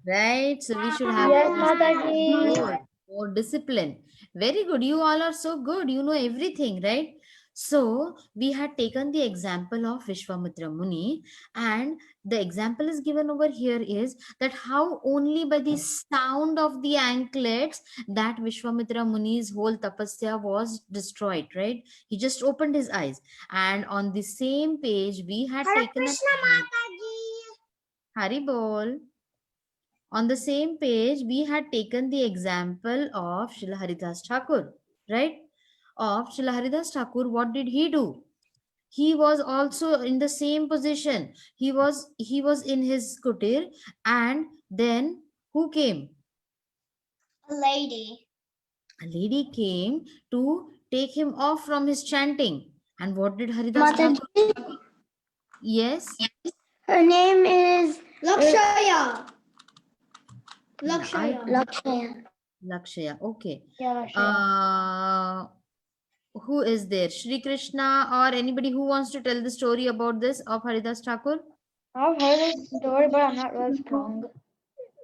S1: Right? So we should have
S2: Yes,
S1: more
S2: Mataji.
S1: self-control, more discipline. Very good. You all are so good. You know everything, right? So we had taken the example of Vishwamitra Muni, and the example is given over here is that how only by the sound of the anklets that Vishwamitra Muni's whole tapasya was destroyed, right? He just opened his eyes. And on the same page, we had
S3: Hare
S1: taken
S3: Krishna,
S1: a
S3: Mataji.
S1: Hari Bol. On the same page, we had taken the example of Srila Haridas Thakur, right? Of Srila Haridas Thakur, what did he do? He was also in the same position. He was in his kutir, and then who came?
S3: A lady.
S1: A lady came to take him off from his chanting. And what did Haridas Thakur do?
S3: Mataji,
S1: Yes.
S3: her name is Lakshaya.
S1: Yeah,
S3: Lakshaya.
S1: Lakshaya. Okay.
S2: Yeah, sure.
S1: Who is there? Shri Krishna or anybody who wants to tell the story about this of Haridas Thakur?
S2: I've heard this story, but I'm not really strong,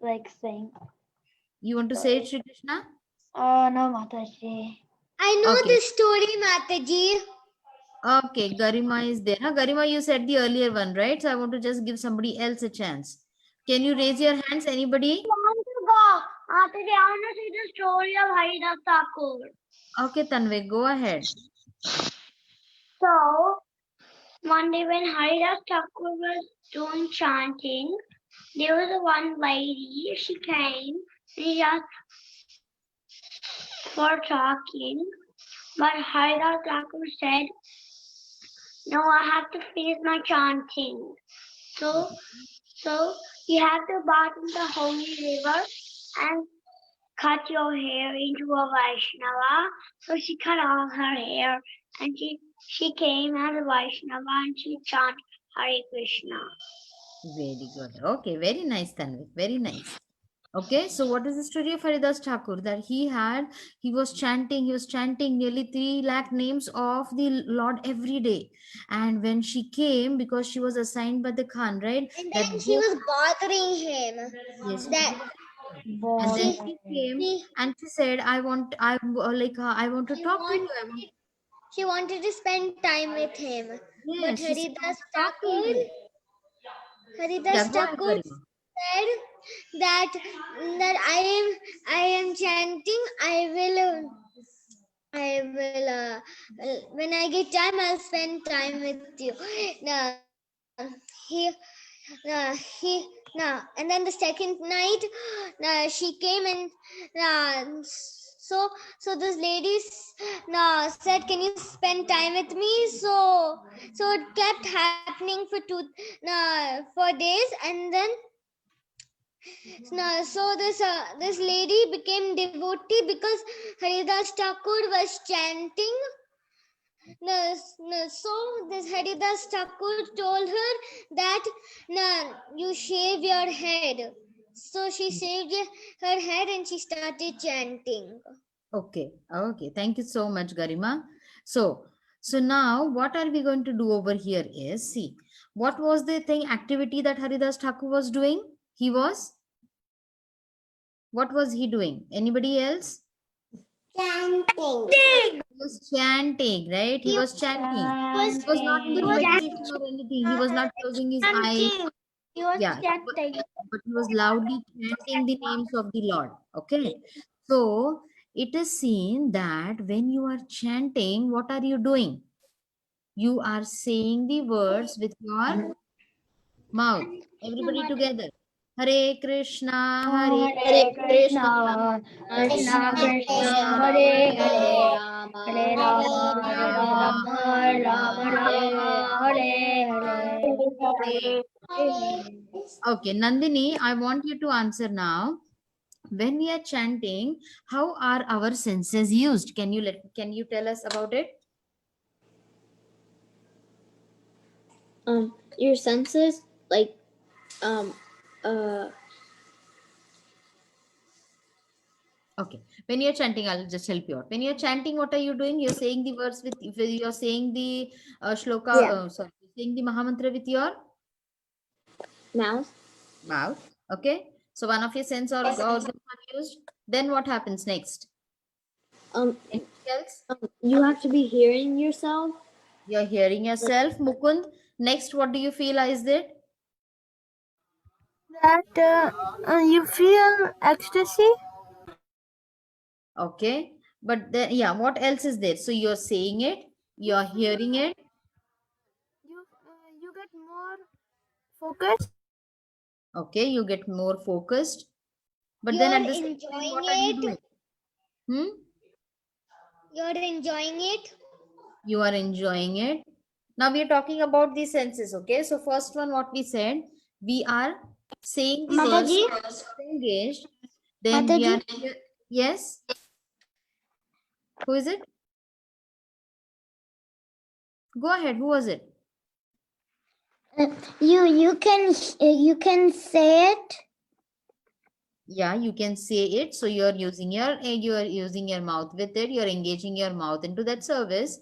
S2: like saying.
S1: You want to say it, Shri Krishna?
S2: No, Mataji.
S3: I know
S1: Okay.
S3: the story, Mataji.
S1: Okay, Garima is there. Huh? Garima, you said the earlier one, right? So I want to just give somebody else a chance. Can you raise your hands? Anybody?
S3: Mataji, I want to see the story of Haridas Thakur.
S1: Okay, Tanvi, go ahead.
S3: So, one day when Haridas Thakur was doing chanting, there was a one lady, she came and she asked for talking, but Haridas Thakur said, no, I have to finish my chanting. So you have to bath in the holy river and cut your hair into a Vaishnava. So she cut all her hair and she came as a Vaishnava and she chanted Hare Krishna.
S1: Very good. Okay, very nice, Tanvi. Very nice. Okay, so what is the story of Haridas Thakur? That he was chanting nearly 3 lakh names of the Lord every day. And when she came, because she was assigned by the Khan, right?
S3: And
S1: That
S3: then she was bothering him.
S1: yes,
S3: That
S1: and then she came
S3: she,
S1: and she said, I want to
S3: she
S1: talk to you.
S3: she wanted to spend time with him. But
S1: Yes, she said, I want
S3: Haridas
S1: to talk to you. Yeah,
S3: Thakur
S1: go ahead, Garima.
S3: said that I am chanting. I will when I get time I'll spend time with you. Now he and then the second night she came and
S8: So this lady said, "Can you spend time with me?" So it kept happening for days, and then so this lady became devotee because Haridas Thakur was chanting. So this Haridas Thakur told her that you shave your head. So she shaved her head and she started chanting.
S1: Okay. Okay. Thank you so much, Garima. So now what are we going to do over here is, see, what was the activity that Haridas Thakur was doing? What was he doing? Anybody else?
S8: Chanting.
S1: He was chanting, right? He was chanting. He was not in the meditation or anything. He was not closing his eyes.
S8: He was
S1: Yeah,
S8: chanting.
S1: but he was loudly chanting the names of the Lord. Okay. So it is seen that when you are chanting, what are you doing? You are saying the words with your mouth. Everybody together. Hare Krishna,
S2: Hare Krishna, Krishna Krishna, Hare Hare, Hare Rama, Hare Rama, Rama Rama, Hare Hare.
S1: Okay, Nandini, I want you to answer now. When we are chanting, how are our senses used? Can you tell us about it?
S5: Your senses, like, uh,
S1: Okay. When you're chanting, I'll just help you out. When you're chanting, what are you doing? You're saying the words with, if you're saying the shloka,
S5: Yeah.
S1: you're saying the Mahamantra with your
S5: mouth.
S1: mouth. Okay. So one of your sense organs are used. Then what happens next? Anything else?
S5: You have to be hearing yourself.
S1: You're hearing yourself, Mukund. Next, what do you feel is it?
S9: That you feel ecstasy.
S1: Okay. But then, yeah, what else is there? So you're saying it, you're hearing it.
S9: You get more focused.
S1: Okay. You get more focused. But
S8: You're
S1: then at the same time,
S8: enjoying
S1: what are you
S8: it.
S1: doing?
S8: You're enjoying it.
S1: You are enjoying it. Now we are talking about the senses. Okay. So first one, what we said, we are saying the
S8: Mataji?
S1: words engaged. Then we are, yes. Who is it? Go ahead. Who was it?
S8: You can say it.
S1: Yeah, you can say it. So you're using your mouth with it. You're engaging your mouth into that service.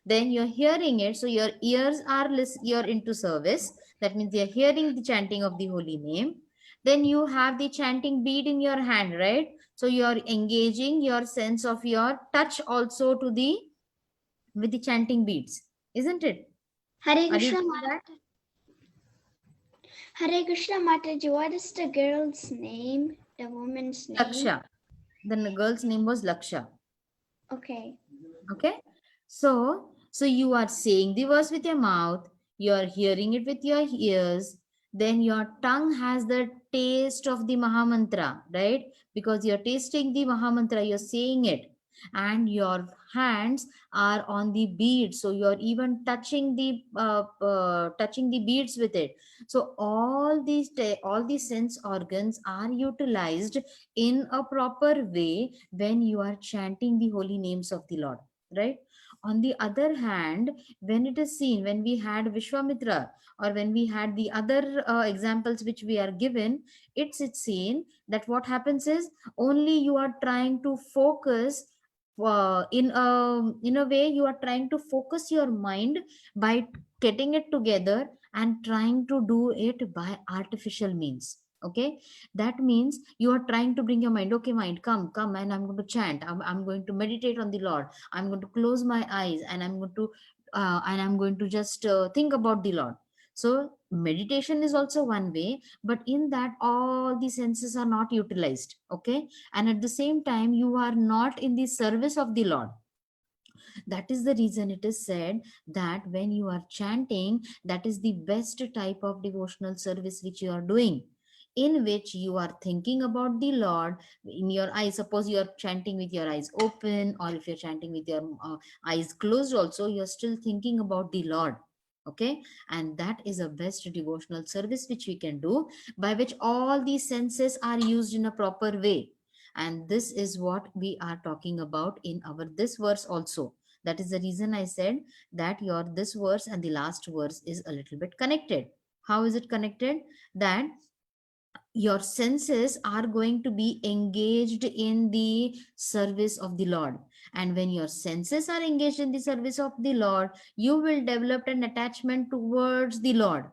S1: Then you're hearing it. So your ears are you're into service. That means you're hearing the chanting of the holy name. Then you have the chanting bead in your hand, right? So you're engaging your sense of your touch also with the chanting beads, isn't it?
S8: Hare
S1: Are you
S8: Krishna
S1: doing that?
S8: Hare Krishna Mataji. What is the girl's name? The woman's name?
S1: Laksha. The girl's name was Laksha.
S8: Okay.
S1: Okay. So you are saying the verse with your mouth, you are hearing it with your ears, then your tongue has the taste of the Mahamantra, right? Because you're tasting the Mahamantra, you're saying it, and your hands are on the beads. So you're even touching the beads with it. So all these sense organs are utilized in a proper way when you are chanting the holy names of the Lord, right? On the other hand, when it is seen, when we had Vishwamitra, or when we had the other examples which we are given, it's seen that what happens is only you are trying to focus in a way, you are trying to focus your mind by getting it together and trying to do it by artificial means. Okay, that means you are trying to bring your mind, okay, mind, come, and I'm going to chant, I'm going to meditate on the Lord, I'm going to close my eyes, and I'm going to just think about the Lord. So meditation is also one way, but in that all the senses are not utilized. Okay, and at the same time you are not in the service of the Lord. That is the reason it is said that when you are chanting, that is the best type of devotional service which you are doing. in which you are thinking about the Lord in your eyes. Suppose you are chanting with your eyes open, or if you're chanting with your eyes closed also, you're still thinking about the Lord. Okay, and that is a best devotional service which we can do, by which all these senses are used in a proper way. And this is what we are talking about in our this verse also. That is the reason I said that your this verse and the last verse is a little bit connected. How is it connected? That your senses are going to be engaged in the service of the Lord. And when your senses are engaged in the service of the Lord, you will develop an attachment towards the Lord.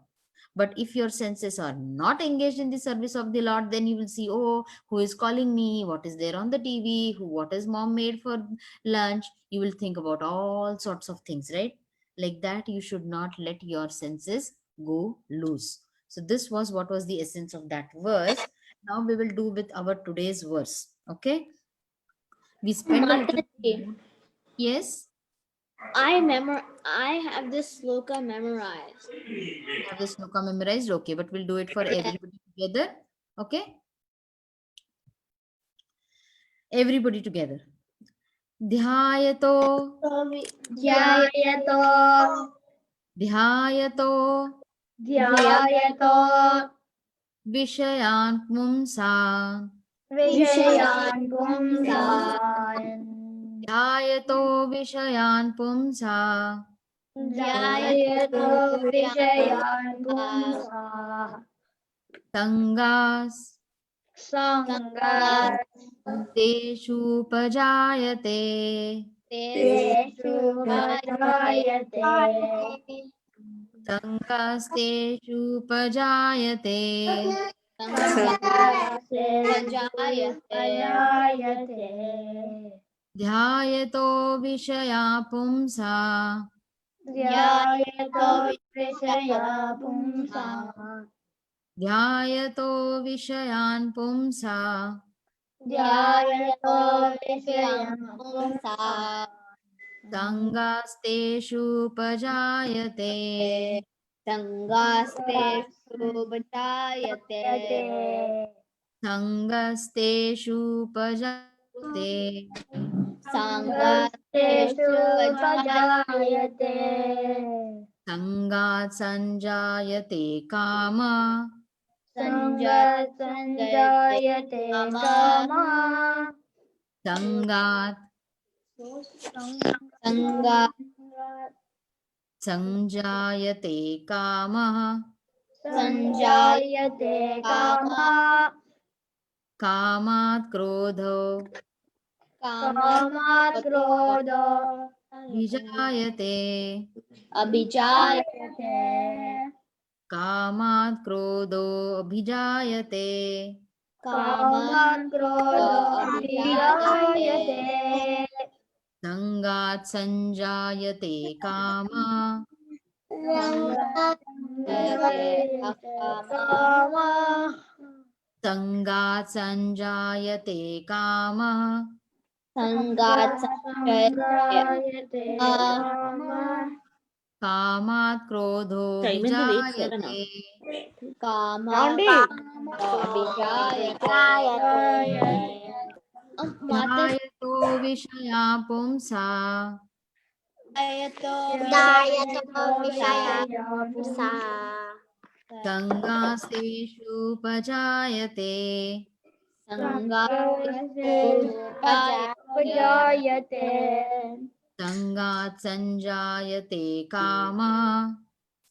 S1: But if your senses are not engaged in the service of the Lord, then you will see, oh, who is calling me? What is there on the TV? What is mom made for lunch? You will think about all sorts of things, right? Like that, you should not let your senses go loose. So this was what was the essence of that verse. Now we will do with our today's verse. Okay. We spent a little.
S5: Mataji,
S1: Yes.
S5: I have this sloka memorized.
S1: Have the sloka memorized. Okay, but we'll do it for everybody together. Okay. Everybody together. Dhyayato,
S2: Dhyayato,
S1: dhyayato,
S2: dhyayato,
S1: vishayan pumsa,
S2: vishayan pumsan,
S1: dhyayato vishayan pumsa,
S2: dhyayato vishayan pumsa,
S1: sangas,
S2: sangas,
S1: teshu pajayate,
S2: teshu bhajayate,
S1: sangas teshu pajayate,
S2: Vajayate.
S1: dhyayato vishaya pumsa,
S2: Dhyayato Vishaya Pumsa.
S1: dhyayato vishayan pumsa,
S2: Dhyayato Vishaya Pumsa.
S1: Sangasteshu pajayate, Sangasteshu pajayate,
S2: Sangaseshu Vajayate.
S1: Sangat sanjayate kama,
S2: Sangat Sanjayate Kama.
S1: Sangat sanjayate kama,
S2: Sanjayate Kama.
S1: Kamat krodho,
S2: Kamat Krodho.
S1: Vijayate,
S2: Abhijayate.
S1: Kamat krodho abhijayate,
S2: Kamat Krodho Abhijayate.
S1: Sangat sanjayate kama,
S2: Kama.
S1: Sangat sanjayate kama,
S2: Sanjayate Kama.
S1: Kamat krodho vijayate, Dhyayato vishaya pumsa, Sangaseshu pajayate,
S2: Sanjayate.
S1: Sangat sanjayate kama,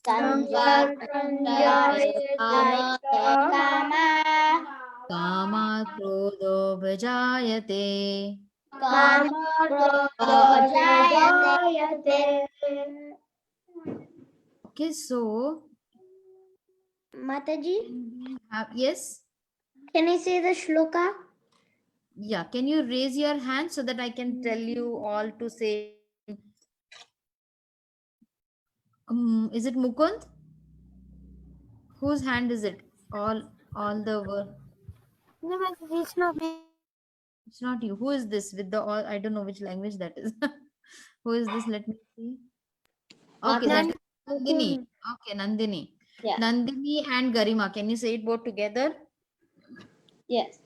S2: Sangat Sanjayate Kama.
S1: Kamat krodho vijayate.
S2: Kamat Krodho Abhijayate.
S1: Okay, so
S8: Mataji,
S1: yes,
S8: can I say the shloka?
S1: yeah. Can you raise your hand so that I can tell you all to say? Is it Mukund? Whose hand is it? All the work.
S9: No, Mataji, it's not me.
S1: It's not you. Who is this with the all? I don't know which language that is. Who is this? Let me see. Okay, that is Nandini. Okay, Nandini.
S5: Yeah.
S1: Nandini and Garima. Can you say it both together?
S5: Yes.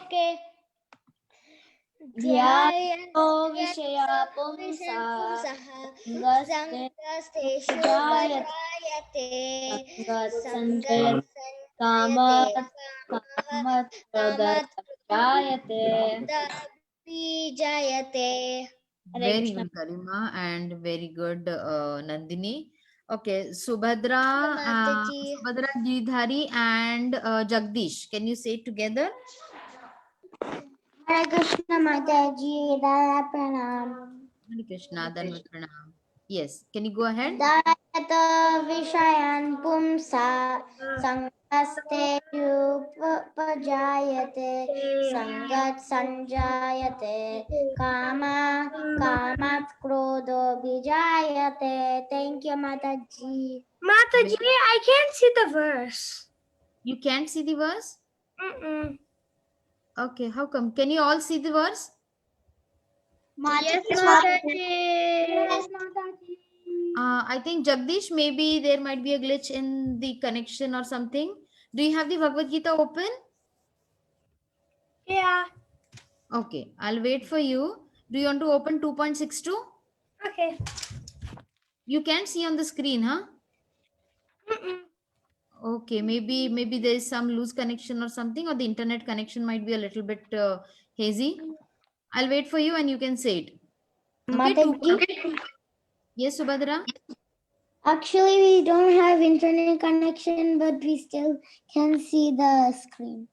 S8: Okay.
S5: ध्यायो विषया पुंसा
S8: संगस्तेषु
S5: जायते
S8: संगत्
S5: कामात्
S8: कामात्
S5: जायते.
S8: जायते.
S5: Hare
S1: Very
S5: Krishna.
S1: good, Garima, and very good, Nandini. Okay, Subhadra,
S8: Mataji.
S1: Subhadra Giridhari and Jagdish. Can you say it together?
S8: Hare Krishna Mataji, Daya Pranam.
S1: Hare Krishna, Dhanvat Pranam. Yes, can you go ahead?
S8: Dayata Vishayan Pumsa Sangaste Pajayate Sangat Sanjayate Kama Kamat Krodho Vijayate. Thank you, Mataji. Mataji, I can't see the verse.
S1: You can't see the verse? Okay, how come? Can you all see the verse?
S8: Yes, Mataji. Yes, Mataji.
S1: I think Jagdish, maybe there might be a glitch in the connection or something. Do you have the Bhagavad Gita open?
S8: Yeah.
S1: Okay, I'll wait for you. Do you want to open 2.62?
S8: Okay.
S1: You can't see on the screen, huh? Okay, maybe there is some loose connection or something, or the internet connection might be a little bit hazy. I'll wait for you and you can say it. Okay,
S8: Mataji.
S1: Yes, Subhadra?
S8: Actually, we don't have internet connection, but we still can see the screen.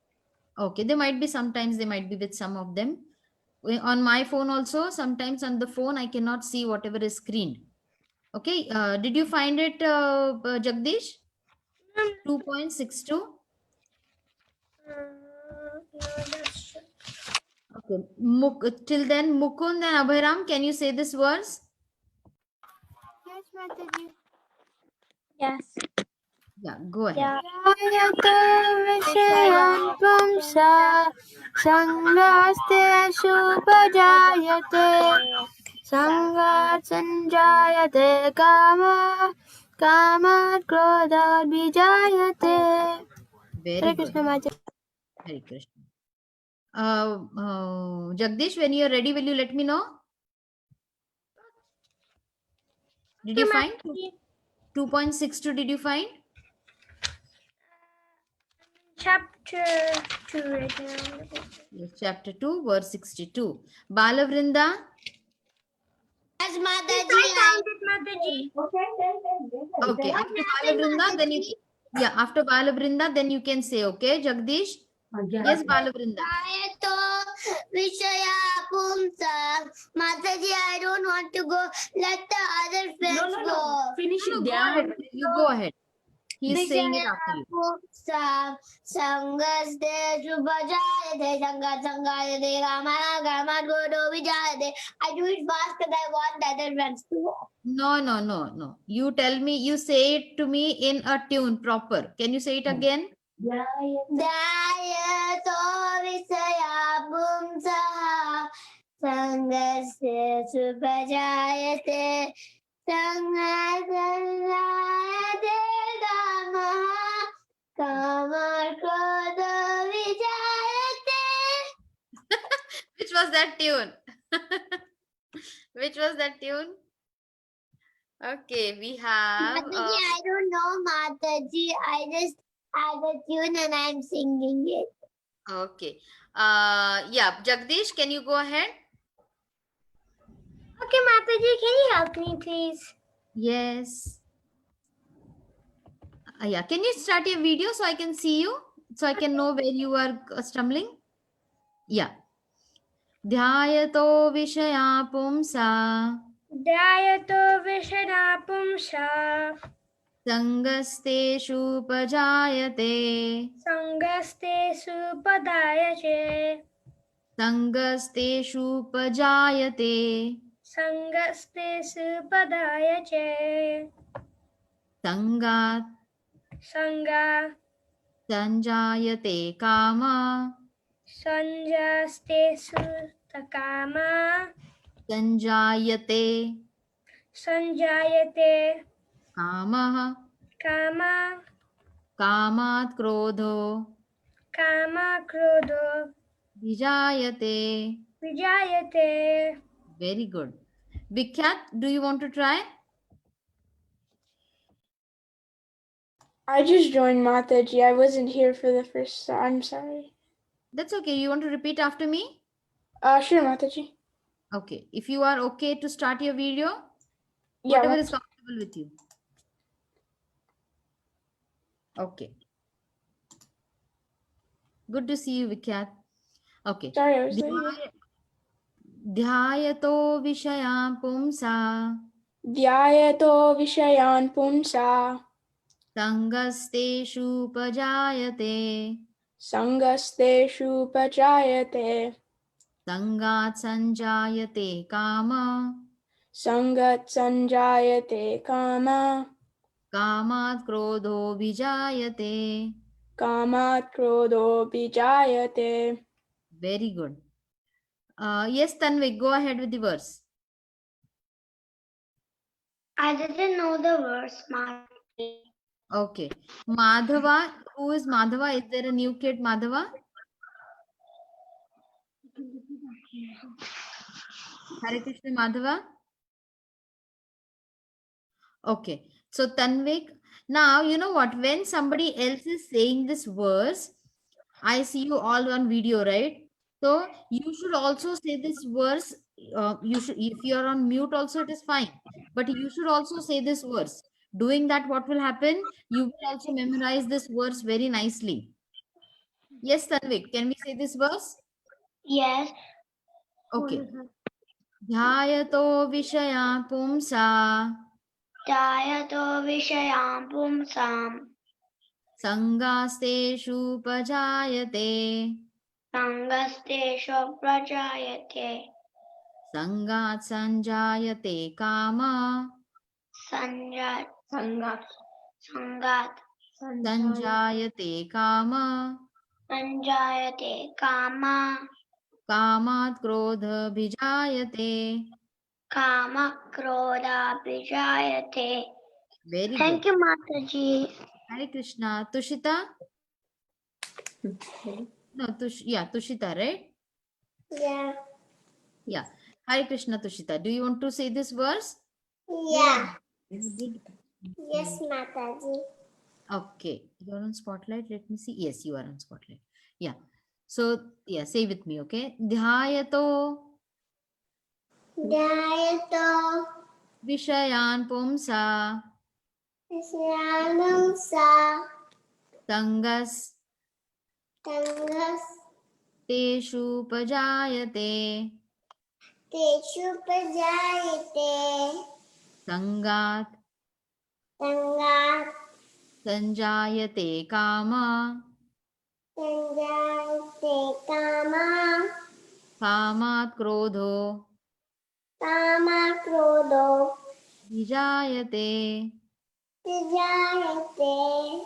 S1: Okay, there might be sometimes they might be with some of them. On my phone also, sometimes on the phone I cannot see whatever is screened. Okay, did you find it, Jagdish? 2.62? Okay, till then, Mukund and Abhiram, can you say this verse?
S9: Yes, Mataji.
S5: Yes.
S1: Yeah, go ahead.
S9: Jayate Vishayan Pumsa Sangastesu Pajayate Sangat Sanjayate Kamat Krodha Vijayate.
S1: Very
S9: Hare
S1: good.
S9: Krishna Mataji.
S1: Hare Krishna. Jagdish, when you are ready, will you let me know? Did you find 2.62? Did you find?
S8: Chapter 2 right now.
S1: Yes, chapter 2, verse 62. Balavrinda.
S8: Yes, Mataji. I found it, Mataji.
S1: Okay, after Balavrinda, then you after Balavrinda, then you can say, okay, Jagdish. Yes, Balavrinda.
S8: Jayato Vishaya Pumsa. Mataji, I don't want to go. Let the other friends go.
S6: Finish
S1: No,
S6: it.
S1: go ahead. You go ahead. He is saying it after you.
S8: Pumsa Sangaste Subhajayate Sangat Sangayate Ramana Gama Godo Vijayate. I do it fast because I want the other friends to go.
S1: No. You tell me, you say it to me in a tune proper. Can you say it again?
S8: Dayato Visaya Pumsa Sangaste Subhajayate Sangat Sangayate Kama Krodha Vijayate.
S1: Which was that tune? Which was that tune? Okay, we have.
S8: Mataji, I don't know, Mataji. I just had a tune and I'm singing it.
S1: Okay. Yeah, Jagdish, can you go ahead?
S8: Okay, Mataji, can you help me, please?
S1: Yes. Yeah, can you start your video so I can see you? So I can know where you are stumbling? Yeah. Dhyayato Vishaya Pumsa
S8: Dayato Vishana Pumsa
S1: Sangasteshu Pajayate
S8: Sangaste Supadayache
S1: Sangasteshu Pajayate
S8: Sangaste Supadayache
S1: Sangat
S8: Sanga
S1: Sanjayate Kama
S8: Sanjaste Sutakama
S1: Sanjayate
S8: Sanjayate
S1: Kama
S8: Kama
S1: Kamat Krodho
S3: Kama Krodha
S1: Vijayate.
S3: Vijayate.
S1: Very good. Vikhyat, do you want to try?
S9: I just joined Mataji. I wasn't here for the first. I'm sorry.
S1: That's okay. You want to repeat after me?
S9: Sure, Mataji.
S1: Okay. If you are okay to start your video,
S9: Yeah.
S1: whatever is comfortable with you. Okay. Good to see you, Vikhyat. Okay.
S9: Sorry, I was late.
S1: Dhyayato Vishaya Pumsa
S9: Dhyayato Vishayan Pumsa
S1: Sangasteshu Pajayate
S9: Sangasteshu Pachayate
S1: Sangat Sanjayate Kama
S9: Sangat Sanjayate Kama
S1: Kamat Krodho Vijayate.
S9: Kamat Krodho Vijayate.
S1: Very good. Yes, Tanvik, go ahead with the verse.
S3: I didn't know the verse, Mataji.
S1: Okay. Madhava, who is Madhava? Is there a new kid, Madhava? Hare Krishna Madhava? Okay. So Tanvik, now you know what? When somebody else is saying this verse, I see you all on video, right? So you should also say this verse. You should, if you are on mute, also it is fine. But you should also say this verse. Doing that, what will happen? You will also memorize this verse very nicely. Yes, Tanvik, can we say this verse?
S3: Yes.
S1: Okay. Dhyayato Vishaya Pumsa
S3: Dhayato Vishayam Pumsam
S1: Sangasteshu Pajayate
S3: Sangastesho Prajayate
S1: Sangat Sanjayate Kama
S3: Sanjat
S7: Sangat.
S1: Sanjayate Kama
S3: Sanjayate Kama
S1: Kamat Krodha Vijayate.
S3: Kama Krodha Vijayate.
S1: Very
S3: Thank
S1: good.
S3: you, Mataji.
S1: Hare Krishna. Tushita? No, Tushita, right?
S8: Yeah.
S1: Yeah. Hare Krishna, Tushita. Do you want to say this verse?
S8: Yeah. Yes, Mataji.
S1: Okay. You're on spotlight. Let me see. Yes, you are on spotlight. Yeah. So, yeah, say with me, okay? Dhyayato
S8: Dhayato
S1: Vishayan Pumsa
S8: Vishyamamsa
S1: Tangas
S8: Tangas
S1: Teshu Pajayate
S8: Teshu Pajayate
S1: Sangat
S8: Tangat
S1: Sanjayate Kama
S8: Sanjayate Kama
S1: Kamat Krodho
S8: Kama Krodho
S1: Vijayate.
S8: Vijayate.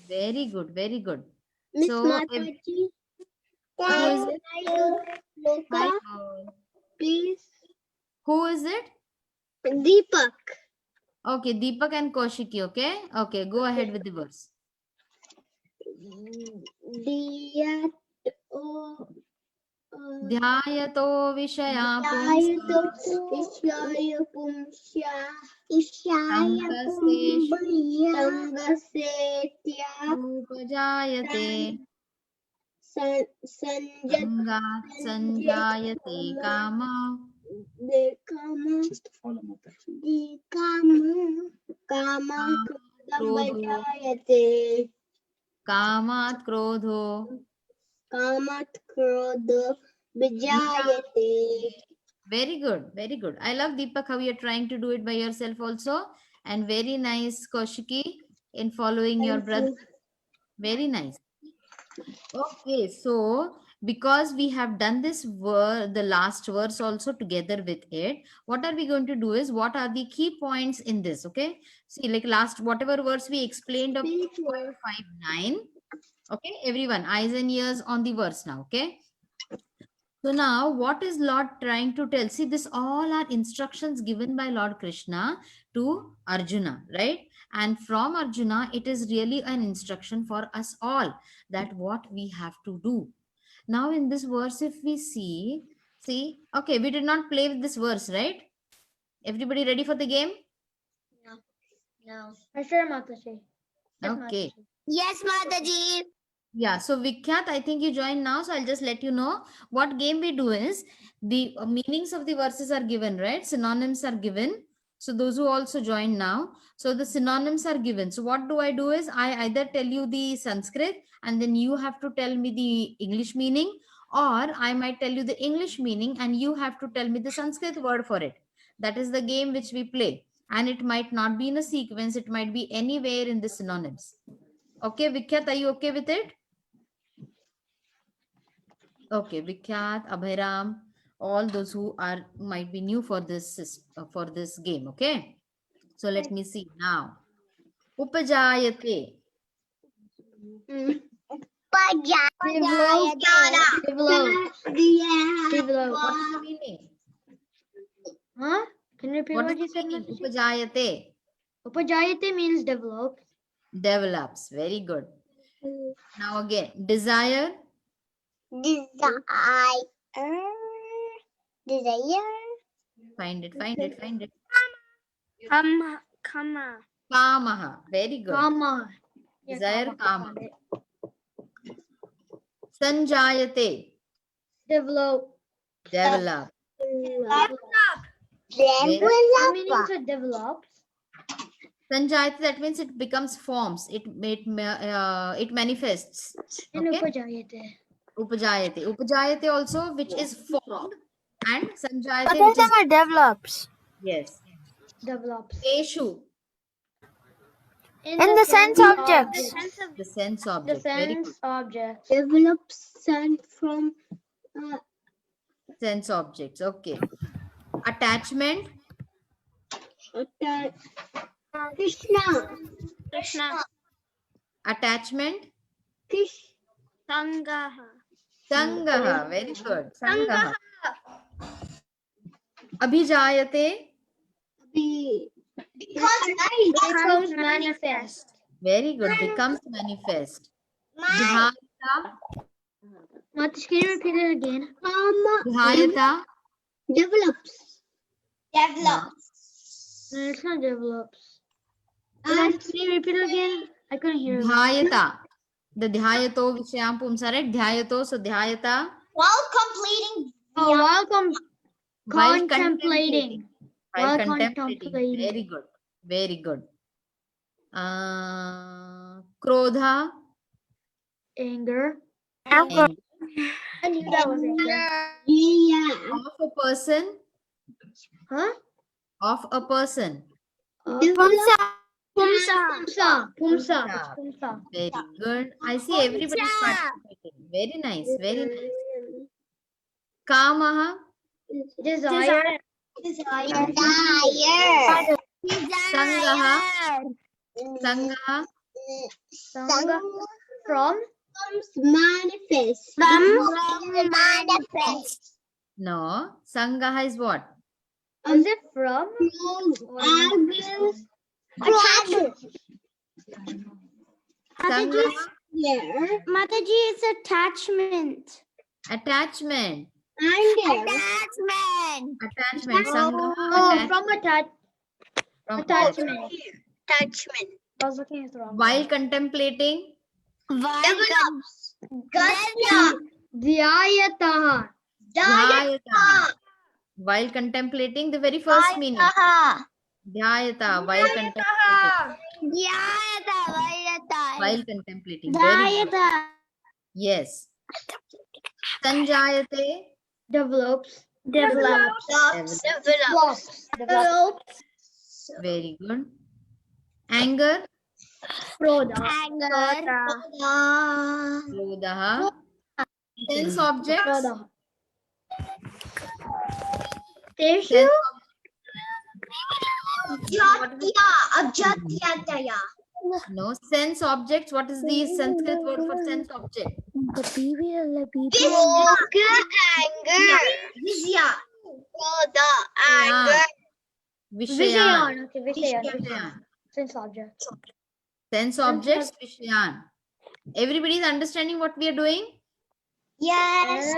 S1: Very good, very good.
S8: Miss
S1: So,
S8: Mataji,
S1: who is it?
S8: Loka,
S1: Hi, all.
S8: please.
S1: Who is it?
S8: Deepak.
S1: Okay, Deepak and Kaushiki, okay? Okay, go ahead with the verse. Dhyayato Vishaya
S8: Dhayato
S1: Pumsa
S8: Vishaya Pumsya Ishaya
S1: Sangasteshu
S8: Sangasetya
S1: Upajayate
S8: Sanjat
S1: Sangat Sanjayate Kama
S8: Kama Kama
S1: Krodho
S8: Bajayate
S1: Kamat Krodho.
S8: Kamat Krodha Vijayate.
S1: Very good, very good. I love Deepak how you're trying to do it by yourself also. And very nice, Kaushiki, in following your brother. Very nice. Okay, so because we have done this the last verse also together with it, what are we going to do is, what are the key points in this? Okay, see, like last, whatever verse we explained of 5.59. Okay, everyone, eyes and ears on the verse now. Okay, so now what is Lord trying to tell? See, this all are instructions given by Lord Krishna to Arjuna, right? And from Arjuna, it is really an instruction for us all that what we have to do. Now in this verse, if we see, okay, we did not play with this verse, right? Everybody ready for the game?
S8: No.
S2: Sure, Mataji. Yes,
S1: Okay.
S2: Mataji.
S8: Yes, Mataji.
S1: Yeah, so Vikhyat, I think you joined now, so I'll just let you know what game we do is the meanings of the verses are given, right? Synonyms are given. So those who also join now, so the synonyms are given. So what do I do is I either tell you the Sanskrit and then you have to tell me the English meaning, or I might tell you the English meaning and you have to tell me the Sanskrit word for it. That is the game which we play. And it might not be in a sequence, it might be anywhere in the synonyms. Okay, Vikhyat, are you okay with it? Okay, Vikhyat, Abhiram, all those who are might be new for this game. Okay, so let me see now. Upajayate.
S2: Develop. Develop.
S1: What is the meaning?
S2: Huh? Can you repeat
S1: What
S2: what
S1: is
S2: you
S1: the
S2: said,
S1: meaning?
S2: Mataji?
S1: Upajayate.
S2: Upajayate means develop.
S1: Develops. Very good. Now again, desire.
S8: Desire.
S1: Find it.
S5: Kama.
S1: Kamaha. Very good.
S2: Kama. Yeah,
S1: Desire, kama.
S2: found it.
S1: Sanjayate.
S2: Develop.
S1: Develop.
S2: What meaning to develop?
S1: Sanjayate, that means it becomes forms. It manifests.
S2: In
S1: Okay.
S2: Upajayate.
S1: Upajayate. Upajayate also, which is formed, and Sanjayate, which is
S5: develops.
S1: yes.
S2: Develops.
S1: Eshu,
S5: In the sense object.
S1: the sense
S2: The
S1: object. Very good.
S2: sense object.
S3: Develops sent from
S1: Sense objects. Okay. Attachment.
S3: Krishna.
S1: Attachment.
S5: Sangaha.
S1: Sangaha. Very good. Sangaha. Abhijayate.
S2: Becomes manifest.
S1: Very good. Becomes manifest. Dhyayata.
S2: Matish, can you repeat it again?
S1: Dhyayata.
S3: Develops.
S1: No.
S2: No, it's not develops. Can you repeat it again? I couldn't hear it.
S1: Dhyayata. The dhyayato vishayam pumsa, right? Dhyayato. So dhyayata.
S8: While completing
S2: Oh, welcome.
S1: While
S2: Contemplating.
S1: While
S2: While
S1: contemplating.
S2: contemplating.
S1: Very good. Very good. Krodha.
S2: Anger.
S1: Anger.
S2: I knew that was anger.
S1: Of a person.
S2: Huh?
S1: Of a person.
S2: Pumsa.
S1: Pumsa. Very good. I see everybody is participating. Very nice. Very nice. Kamaha.
S2: Desire.
S1: Sangaha. Sangaha.
S2: Sangha. From.
S3: Manifest.
S1: No. Sangaha is what?
S2: Is it from?
S1: Sangaha.
S5: Mataji, it's attachment.
S1: Attachment.
S8: Attachment.
S1: Attachment. Sangaha.
S2: Oh, from
S1: From
S2: attachment.
S8: Attachment.
S2: I was looking at the wrong.
S1: While contemplating.
S8: Develops.
S2: Dhyayataha.
S1: Dhyayata. While contemplating, the very first meaning. Dhyayata. While contemplating. While contemplating. Very good. Yes. Sanjayate.
S2: Develops.
S8: Develops.
S1: Very good. Anger. Krodha. Sense objects.
S2: Tissue.
S1: No. Sense objects. What is the Sanskrit word for sense object?
S8: Anger.
S1: Vishayan.
S2: Okay, Vishayan. Sense object.
S1: Sense objects, Vishyan. Everybody is understanding what we are doing?
S8: Yes.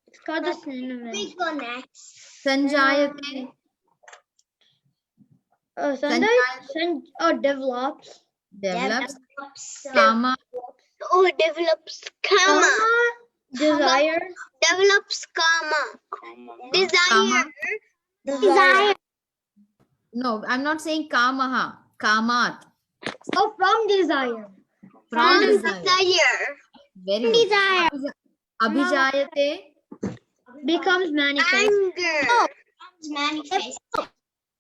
S2: It's called the synonym.
S8: We go next.
S1: Sanjayate.
S2: Develops.
S1: Develops. Kama.
S8: Oh, develops karma.
S2: Desire.
S8: Develops karma.
S1: Kama.
S8: Desire.
S1: No, I'm not saying kamaha. Kamat.
S2: Oh, from desire.
S1: From desire.
S8: Desire.
S1: Very good.
S8: Desire.
S1: Abhijayate.
S2: Becomes manifest.
S8: Anger. Manifest.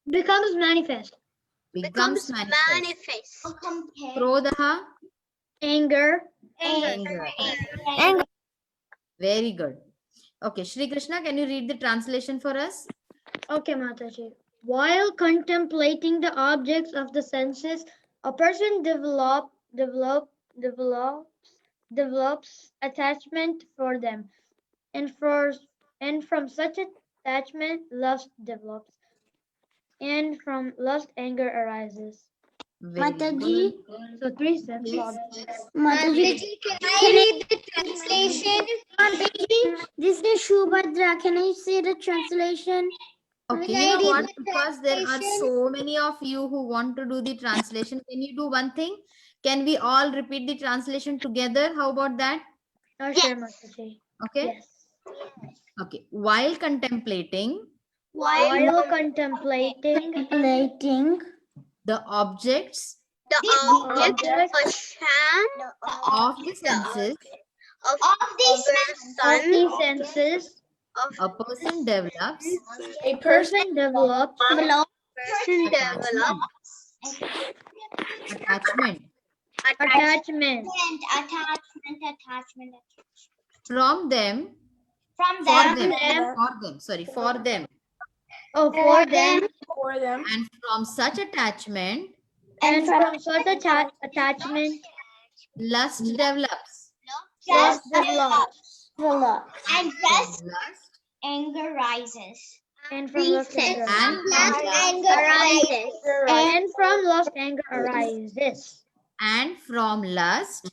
S2: Becomes manifest.
S1: Becomes manifest.
S8: Manifest.
S1: Krodaha.
S2: Anger.
S1: Anger. Very good. Okay, Shri Krishna, can you read the translation for us?
S2: Okay, Mataji. While contemplating the objects of the senses, a person develops attachment for them, and from such attachment, lust develops, and from lust, anger arises.
S1: Very
S5: Mataji,
S2: So 3 steps.
S5: Mataji,
S8: Can I read the translation?
S5: Mataji, this is Shubhadra. Can I see the translation?
S1: Okay,
S8: Can
S1: you
S8: I
S1: know
S8: read
S1: what?
S8: the
S1: Because there are
S8: translation?
S1: so many of you who want to do the translation. Can you do one thing? Can we all repeat the translation together? How about that?
S2: Sure, Mataji.
S1: Okay.
S2: Yes.
S1: Okay. While contemplating
S2: While contemplating
S1: the objects
S8: The
S2: object
S1: of the senses,
S8: of the
S2: senses,
S1: a person develops
S2: a person develops
S1: attachment
S2: attachment
S1: from them,
S8: From
S1: for
S8: them.
S1: them,
S2: for them,
S1: and from such attachment,
S2: and from such attachment,
S1: lust develops.
S2: lust develops,
S8: And thus
S1: Lust
S8: anger rises.
S2: and from lust anger
S8: Anger rises.
S2: and from lust anger arises,
S1: and from lust,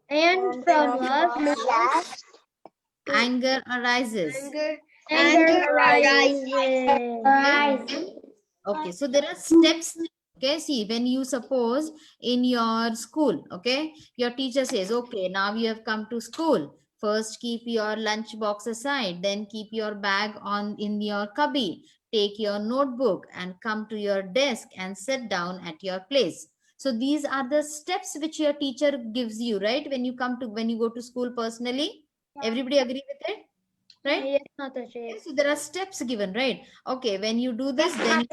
S2: and from lust
S1: anger arises.
S2: anger arises.
S1: Okay, so there are steps. Okay, see, when you suppose in your school, okay, your teacher says, okay, now you have come to school. First, keep your lunch box aside, then keep your bag on in your cubby. Take your notebook and come to your desk and sit down at your place. So these are the steps which your teacher gives you, right? When you go to school personally, everybody agree with it, right?
S2: Yes, Mataji.
S1: Okay, so there are steps given, right? Okay, when you do this, then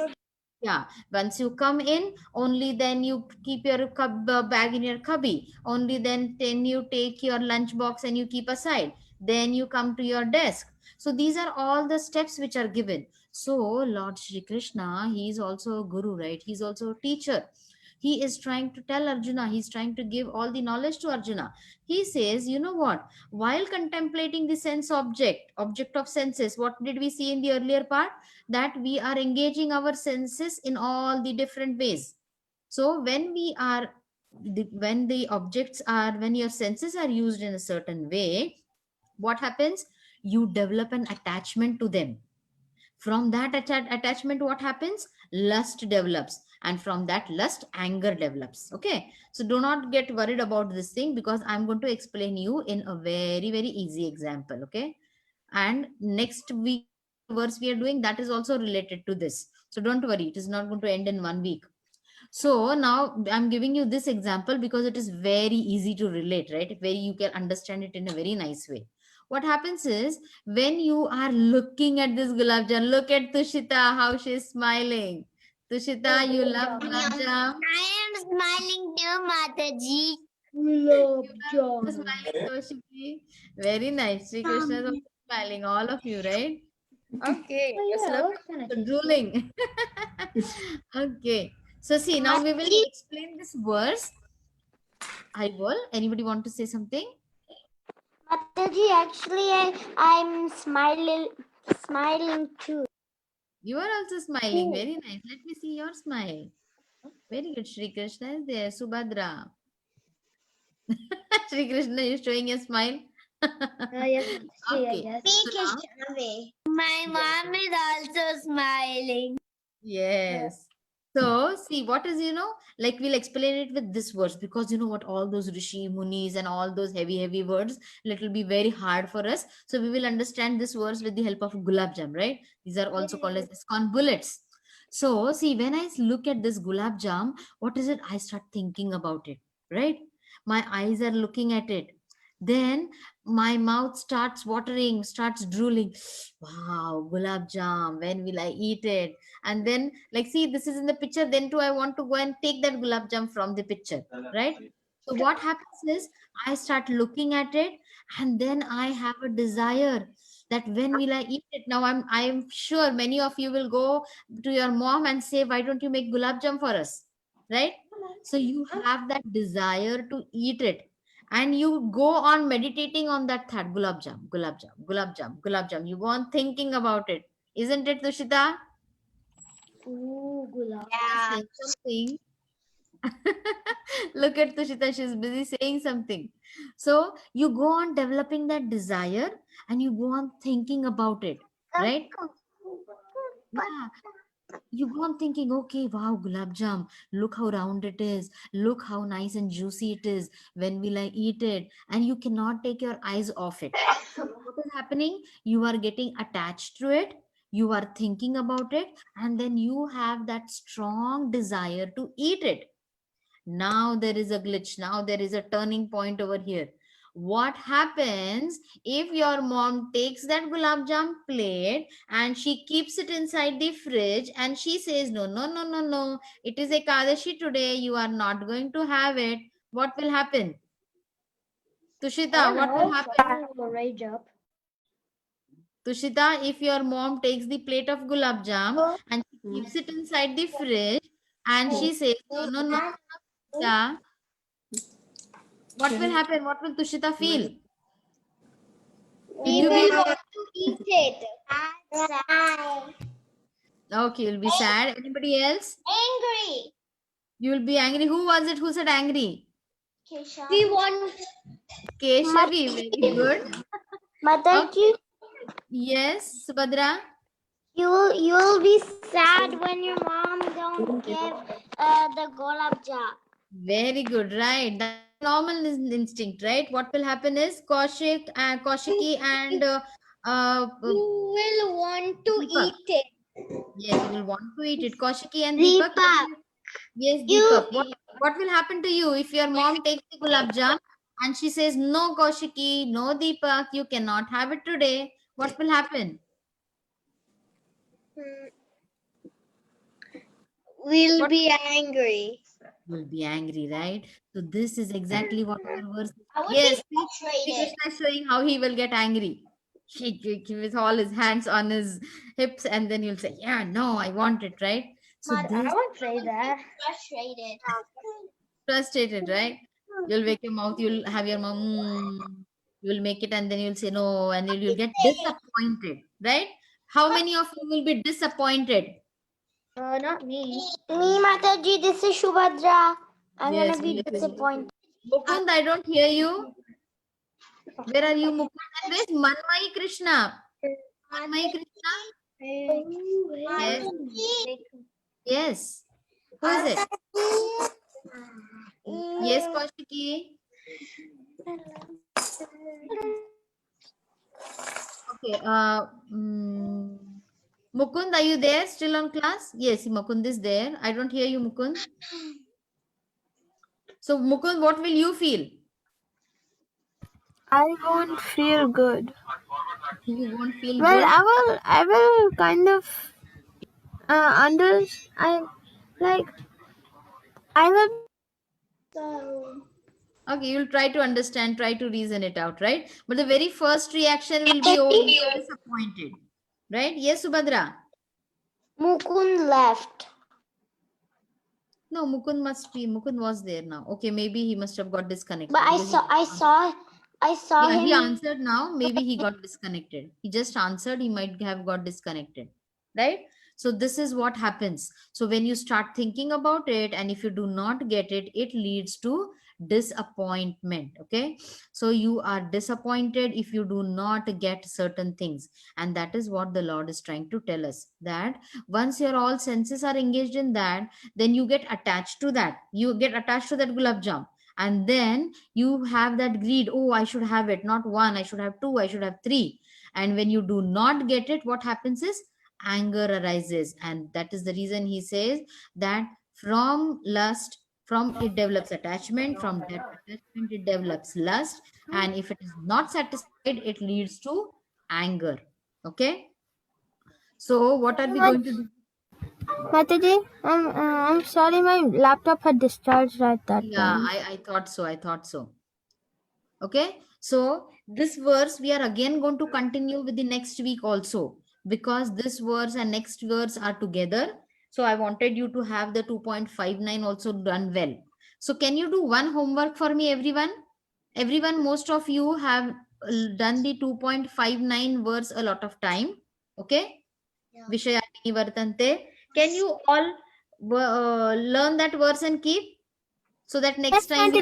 S1: once you come in, only then you keep your bag in your cubby. Only then you take your lunch box and you keep aside. Then you come to your desk. So these are all the steps which are given. So Lord Shri Krishna, he is also a guru, right? He's also a teacher. He is trying to tell Arjuna, he's trying to give all the knowledge to Arjuna. He says, you know what? While contemplating the sense object of senses, what did we see in the earlier part? That we are engaging our senses in all the different ways. So when when your senses are used in a certain way, what happens? You develop an attachment to them. From that attachment, what happens? Lust develops, and from that lust, anger develops. Okay, so do not get worried about this thing, because I'm going to explain you in a very, very easy example. Okay, and next week verse we are doing, that is also related to this, so don't worry, it is not going to end in 1 week. So now I'm giving you this example because it is very easy to relate, right? Where you can understand it in a very nice way. What happens is, when you are looking at this gulab jam, look at Tushita, how she's smiling. Tushita, you love gulab jam?
S8: I am smiling too, Mataji.
S2: Gulab jam.
S1: Smiling, Toshiki. Very nice. Sri Krishna is also smiling, all of you, right? Okay, just look at the drooling. Okay, so see, now we will explain this verse. I will. Anybody want to say something?
S8: Mataji, actually, I'm smiling too.
S1: You are also smiling. Very nice. Let me see your smile. Very good. Shri Krishna is there. Subhadra. Shri Krishna is showing a smile.
S2: Yes, Mataji, I
S1: Okay.
S2: guess.
S1: So now,
S8: My mom is also smiling.
S1: yes. So, see, what is, like we'll explain it with this words because you know what, all those Rishi, Munis, and all those heavy, heavy words, it will be very hard for us. So, we will understand this words with the help of Gulab Jam, right? These are also called as ISKCON bullets. So, see, when I look at this Gulab Jam, what is it? I start thinking about it, right? My eyes are looking at it. Then my mouth starts watering, starts drooling. Wow, Gulab Jam, when will I eat it? And then like see this is in the picture, then too I want to go and take that gulab jam from the picture, right? So what happens is I start looking at it, and then I have a desire that when will I eat it. Now I'm sure many of you will go to your mom and say, why don't you make gulab jam for us, right? So you have that desire to eat it, and you go on meditating on that thought, gulab jam, gulab jam, gulab jam, gulab jam. You go on thinking about it, isn't it, Tushita?
S2: Ooh, gulab.
S1: Saying something. Look at Tushita, she's busy saying something. So you go on developing that desire and you go on thinking about it, right? Yeah. You go on thinking, okay, wow, gulab jam, look how round it is, look how nice and juicy it is. When will I eat it? And you cannot take your eyes off it. So what is happening? You are getting attached to it, you are thinking about it, and then you have that strong desire to eat it. Now there is a glitch. Now there is a turning point over here. What happens if your mom takes that gulab jam plate and she keeps it inside the fridge and she says, no, no, no, no, no, it is Ekadashi today. You are not going to have it. What will happen? Tushita, what will happen?
S2: Someone will rage up.
S1: Tushita, if your mom takes the plate of gulab jam and she keeps it inside the fridge and she says, no, no, no, no, Tushita, what will happen? What will Tushita feel?
S8: We
S1: You
S8: will
S1: will
S8: want to eat it.
S1: okay, you'll be sad. Anybody else?
S8: Angry.
S1: You will be angry. Who was it who said angry?
S8: We want.
S1: Keshavi, very good.
S8: Mataji,
S1: Yes, Subhadra.
S8: you'll be sad when your mom don't give the gulab jam.
S1: Very good, right? That's normal instinct, right? What will happen is Kaushik and Kaushiki and
S8: You will want to
S1: Deepak.
S8: eat it.
S1: Yes, you will want to eat it. Kaushiki and
S8: Deepak.
S1: Deepak. Yes, Deepak. What will happen to you if your mom takes the gulab jam and she says, no, Kaushiki, no, Deepak, you cannot have it today? What will happen?
S8: We'll be angry.
S1: Will be angry, right? So this is exactly what our verse.
S8: I would
S1: Yes,
S8: be
S1: Sri
S8: frustrated.
S1: Krishna is showing how he will get angry. With all his hands on his hips, and then you'll say, "Yeah, no, I want it," right? So
S8: Mother,
S2: I
S1: this
S2: won't say that.
S8: Frustrated.
S1: frustrated, right? You'll wake your mouth. You'll have your mom. You'll make it, and then you'll say no, and then you'll get disappointed, right? How many of you will be disappointed?
S2: Not me.
S8: Me, Mataji, this is Shubhadra. I'm
S1: Yes,
S8: gonna be
S1: we-
S8: disappointed.
S1: Mukund, I don't hear you. Where are you, Mukund? And where's Manmai Krishna? Manmai Krishna? Yes. Yes. Who is it? Yes, Kaushiki. Okay. Mukund, are you there? Still on class? Yes, Mukund is there. I don't hear you, Mukund. So, Mukund, what will you feel?
S9: I won't feel good.
S1: You won't feel
S9: Well,
S1: good.
S9: I will kind of I will.
S1: Okay, you'll try to understand, try to reason it out, right? But the very first reaction will be, oh, you are disappointed, right? Yes, Subhadra.
S8: Mukund left.
S1: No, Mukund Mukund was there now. Okay, maybe he must have got disconnected.
S8: But I
S1: because
S8: saw
S1: yeah,
S8: him.
S1: he answered now. Maybe he got disconnected. He just answered. He might have got disconnected, right? So this is what happens. So when you start thinking about it, and if you do not get it, it leads to disappointment. Okay, so you are disappointed if you do not get certain things, and that is what the Lord is trying to tell us, that once your all senses are engaged in that, then you get attached to that. You get attached to that gulab jam, and then you have that greed. Oh, I should have it, not one, I should have two, I should have three. And when you do not get it, what happens is anger arises, and that is the reason he says that from lust, from it develops attachment, from that attachment it develops lust, and if it is not satisfied, it leads to anger. Okay, so what are we going to do?
S5: Mataji, I'm sorry, my laptop had discharged at that
S1: Yeah,
S5: time.
S1: I thought so, I thought so. Okay, so this verse we are again going to continue with the next week also, because this verse and next verse are together. So I wanted you to have the 2.59 also done well. So can you do one homework for me, everyone? Everyone, most of you have done the 2.59 verse a lot of time. Okay,
S8: Yeah.
S1: Vishayani Nivartante. Can you all learn that verse and keep, so that next time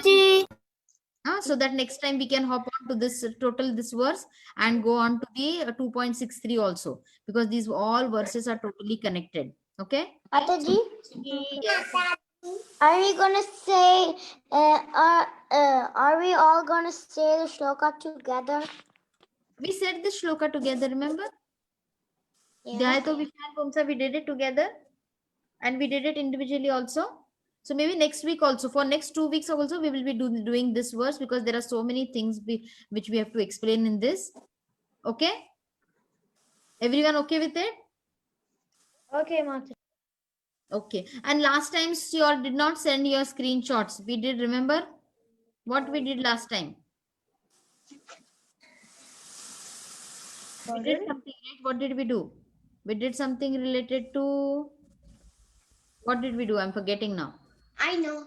S1: so that next time we can hop on to this total this verse and go on to the 2.63 also, because these all verses are totally connected. Okay,
S8: Mataji, are we gonna say? Are we all gonna say the shloka together?
S1: we said this shloka together, remember?
S8: Yeah.
S1: Dhyayato Vishal Pumsa, we did it together, and we did it individually also. So maybe next week also, for next 2 weeks also, we will be doing this verse, because there are so many things which we have to explain in this. Okay, everyone okay with it?
S2: Okay, Mataji.
S1: Okay, and last time you all did not send your screenshots. We did, remember what we did last time? We did something, right? What did we do? We did something related to, what did we do? I'm forgetting now.
S8: I know.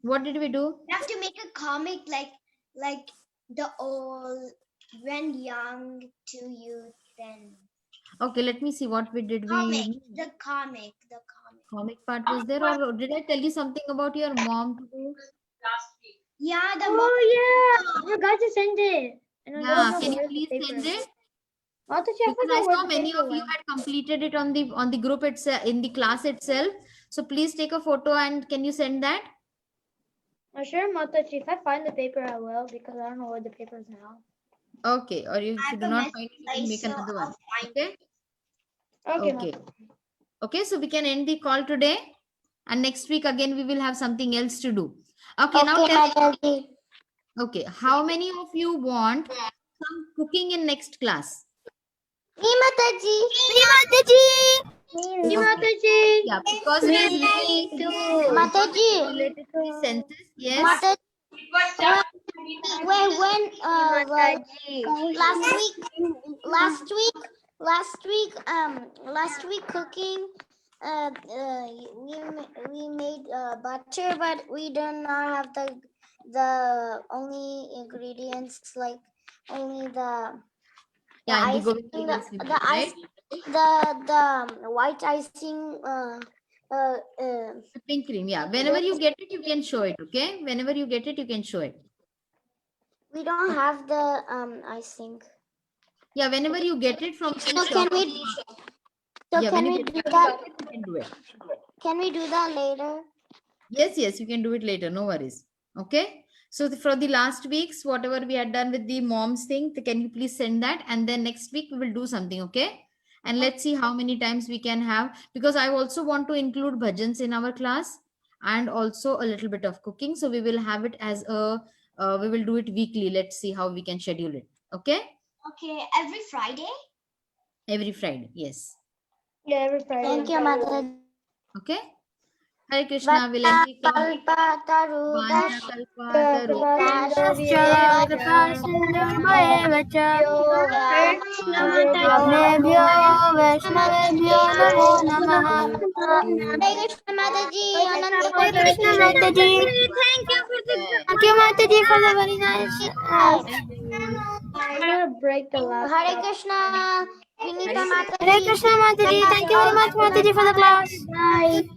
S1: What did we do?
S8: You have to make a comic like the old when young to youth then.
S1: Okay, let me see what we did.
S8: The comic.
S1: Comic part was there, or did I tell you something about your mom to do?
S6: Last week.
S8: Yeah, the
S2: Oh yeah, I forgot to send it. And I
S1: Yeah,
S2: don't know
S1: can you
S2: where the
S1: please
S2: paper
S1: send
S2: is.
S1: it?
S2: Mataji, I
S1: Because I
S2: forgot where
S1: saw
S2: the
S1: many
S2: paper
S1: of you
S2: went.
S1: had completed it on the group itself, in the class itself. So please take a photo and can you send that?
S2: Sure, Mataji. If I find the paper, I will, because I don't know where the paper is now.
S1: Okay, or if you do not find it, you can make another one. Okay.
S2: Okay,
S1: Okay.
S2: Mataji.
S1: Okay, so we can end the call today, and next week again we will have something else to do. Okay, now tell
S8: Mataji.
S1: okay, how many of you want some cooking in next class?
S8: Me Mataji.
S2: Me, Mataji.
S1: Yeah, because it is related
S8: Mataji.
S1: related to the census. Yes.
S8: Mataji.
S6: It was done.
S8: When last week cooking we made butter, but we do not have the only ingredients, like only the
S1: Yeah, in the
S8: icing,
S1: Govind Vegas we
S8: the
S1: made, right?
S8: the white icing
S1: Whipping cream. Yeah, whenever you get it, you can show it. Okay, whenever you get it, you can show it.
S8: we don't have the icing.
S1: Yeah, whenever you get it from the shop. Yeah,
S8: Can
S1: when
S8: we
S1: you
S8: do
S1: get
S8: that?
S1: it, you can do it.
S8: Can we do that later?
S1: Yes, you can do it later. No worries. Okay. So for the last weeks, whatever we had done with the mom's thing, can you please send that? And then next week we will do something. Okay. And let's see how many times we can have, because I also want to include bhajans in our class, and also a little bit of cooking. So we will have it as we will do it weekly. Let's see how we can schedule it. Okay.
S8: Okay, every Friday?
S1: Every Friday. Yes.
S2: Yeah, every Friday.
S8: Thank you, Mother.
S1: Okay. Hare Krishna. Will end the call.
S5: वैष्णवेभ्यो नमो नमः। Thank you, Mataji, for the very nice.
S2: I'm gonna break the laptop.
S8: Hare Krishna. Vinita Mataji.
S5: Hare Krishna Mataji. Thank you very much Mataji for the class.
S8: Bye.